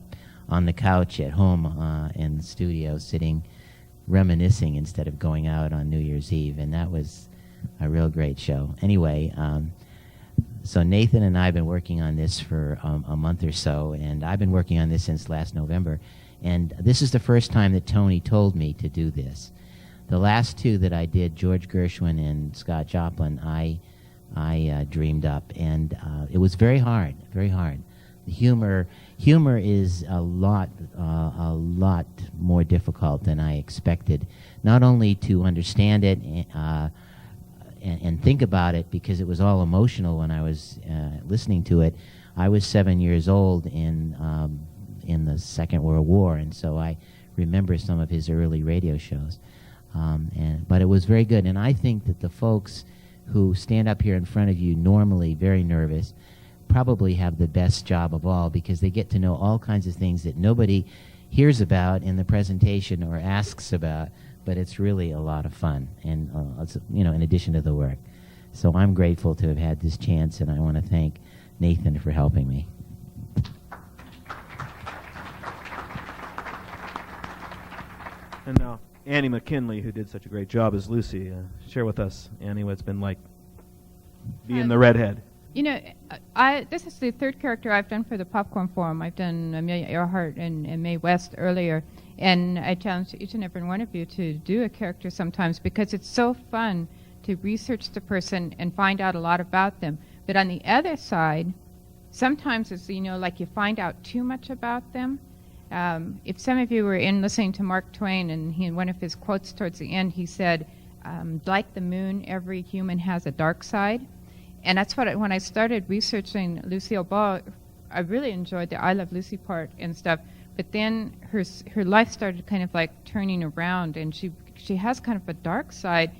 on the couch at home in the studio, sitting, reminiscing instead of going out on New Year's Eve, and that was a real great show. Anyway, so Nathan and I have been working on this for a month or so, and I've been working on this since last November, and this is the first time that Tony told me to do this. The last two that I did, George Gershwin and Scott Joplin, I dreamed up, and it was very hard, very hard. The humor is a lot more difficult than I expected. Not only to understand it and think about it, because it was all emotional when I was listening to it. I was 7 years old in the Second World War, and so I remember some of his early radio shows. But it was very good, and I think that the folks who stand up here in front of you normally very nervous probably have the best job of all, because they get to know all kinds of things that nobody hears about in the presentation or asks about, but it's really a lot of fun, and in addition to the work. So I'm grateful to have had this chance, and I want to thank Nathan for helping me. And now Annie McKinley, who did such a great job as Lucy. Share with us, Annie, what it's been like being the redhead. This is the third character I've done for the Popcorn Forum. I've done Amelia Earhart and Mae West earlier, and I challenge each and every one of you to do a character sometimes, because it's so fun to research the person and find out a lot about them. But on the other side, sometimes it's, like you find out too much about them. If some of you were listening to Mark Twain, and in one of his quotes towards the end, he said, like the moon, every human has a dark side. And that's when I started researching Lucille Ball, I really enjoyed the I Love Lucy part and stuff. But then her life started kind of like turning around, and she has kind of a dark side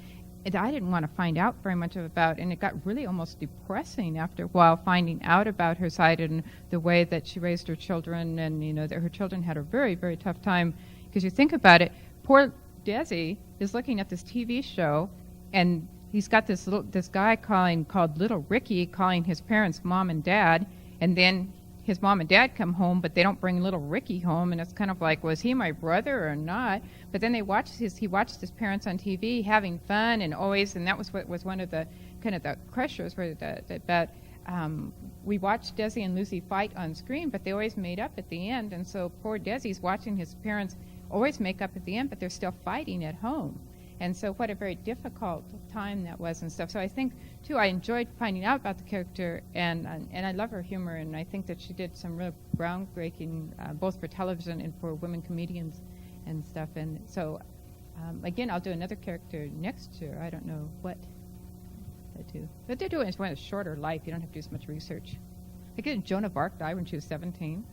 that I didn't want to find out very much about, and it got really almost depressing after a while, finding out about her side and the way that she raised her children, and that her children had a very, very tough time. Because you think about it, poor Desi is looking at this TV show, and he's got this guy called Little Ricky calling his parents Mom and Dad, and then his mom and dad come home, but they don't bring Little Ricky home, and it's kind of like, was he my brother or not? But then he watched his parents on TV having fun, and that was what was one of the kind of the pressures were that we watched Desi and Lucy fight on screen, but they always made up at the end, and so poor Desi's watching his parents always make up at the end, but they're still fighting at home. And so what a very difficult time that was and stuff. So I think, too, I enjoyed finding out about the character, and I love her humor, and I think that she did some real groundbreaking, both for television and for women comedians and stuff. And so, again, I'll do another character next year. I don't know what I do. But they're doing is one of a shorter life. You don't have to do as much research. I guess Joan of Arc died when she was 17.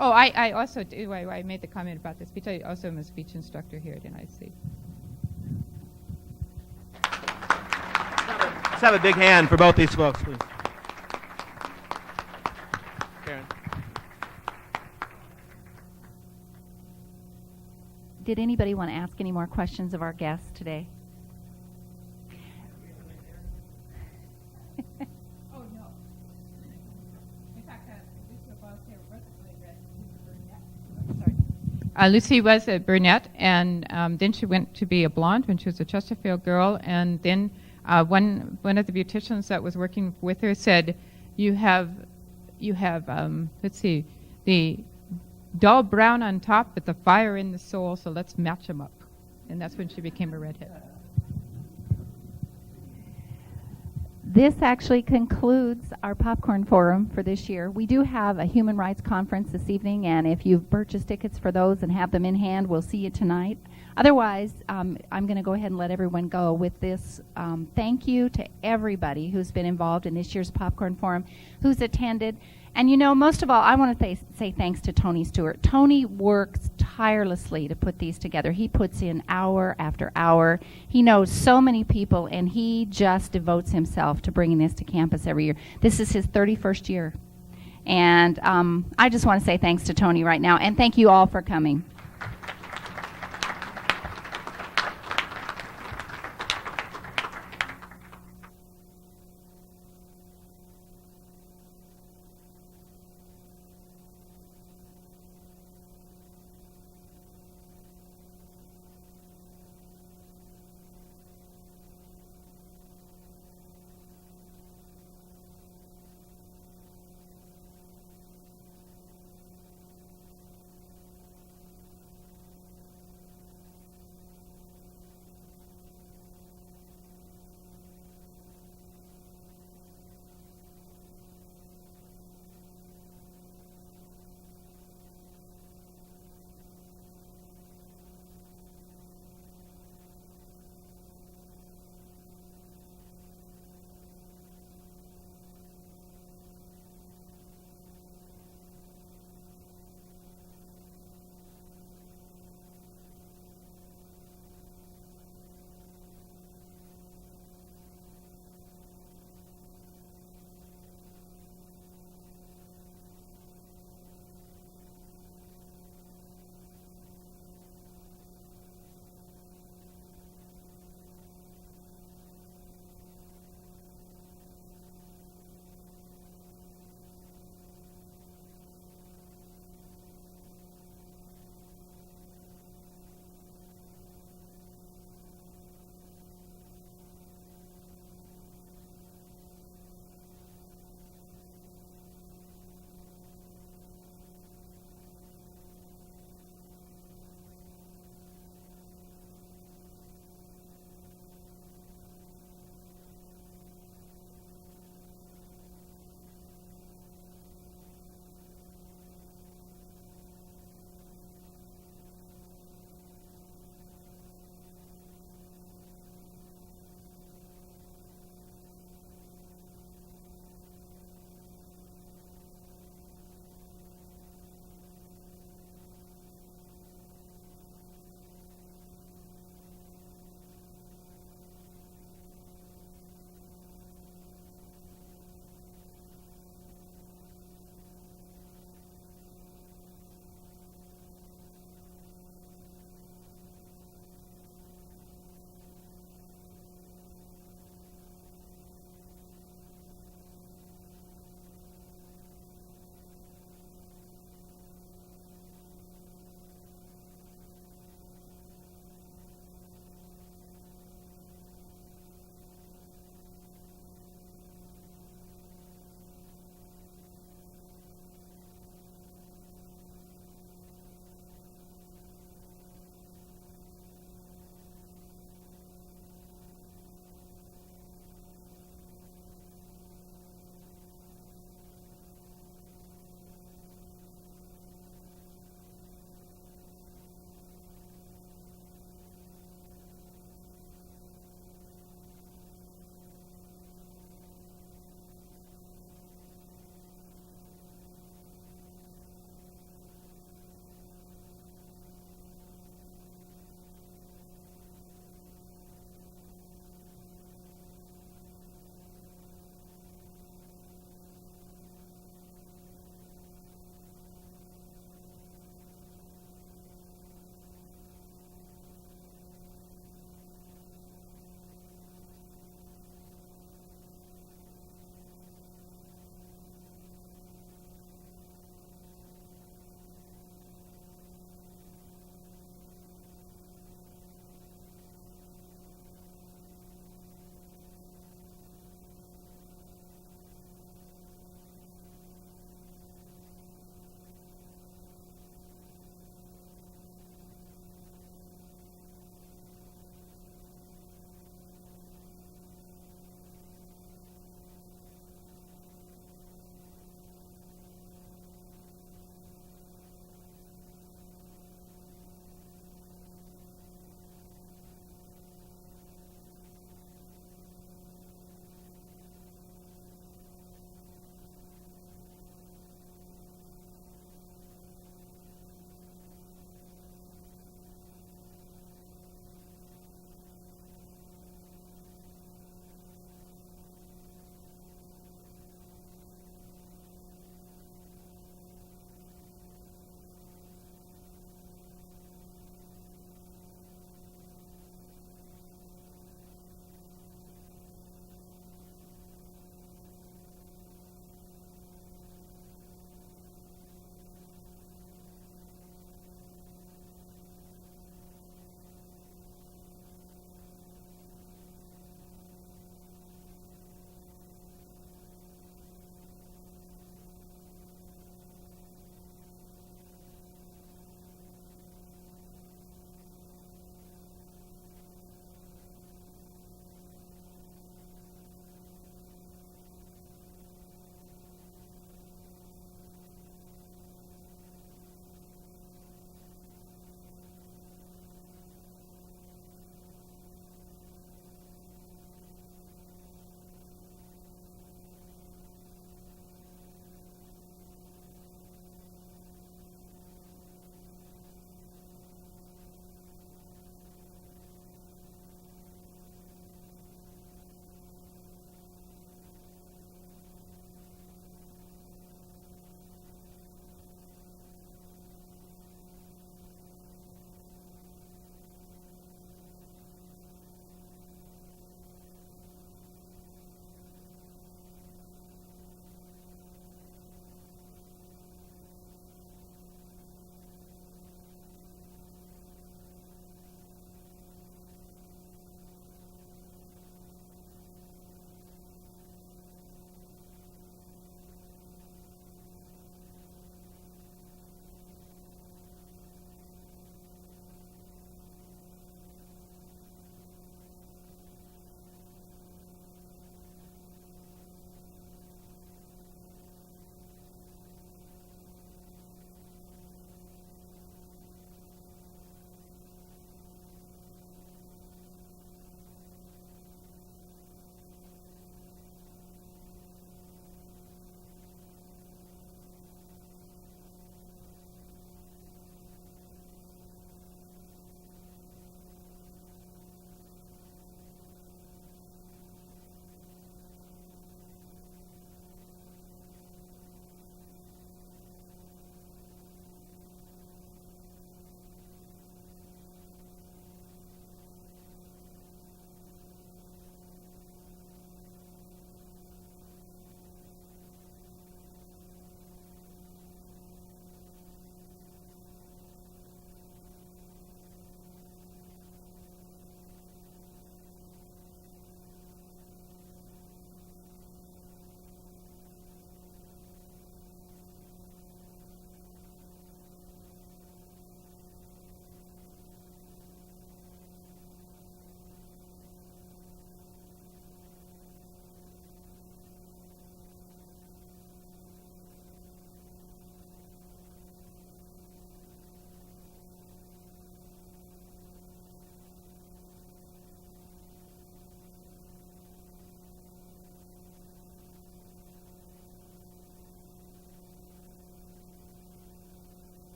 Oh, I also do. I made the comment about this. I also am a speech instructor here at NIC. Let's have a big hand for both these folks, please. Karen. Did anybody want to ask any more questions of our guests today? Lucy was a brunette, and then she went to be a blonde when she was a Chesterfield girl. And then one of the beauticians that was working with her said, "You have, let's see, the dull brown on top, but the fire in the soul. So let's match them up." And that's when she became a redhead. This actually concludes our Popcorn Forum for this year. We do have a Human Rights Conference this evening, and if you've purchased tickets for those and have them in hand, we'll see you tonight. Otherwise, I'm going to go ahead and let everyone go with this thank you to everybody who's been involved in this year's Popcorn Forum, who's attended. And most of all, I want to say thanks to Tony Stewart. Tony works tirelessly to put these together. He puts in hour after hour. He knows so many people, and he just devotes himself to bringing this to campus every year. This is his 31st year. And I just want to say thanks to Tony right now, and thank you all for coming.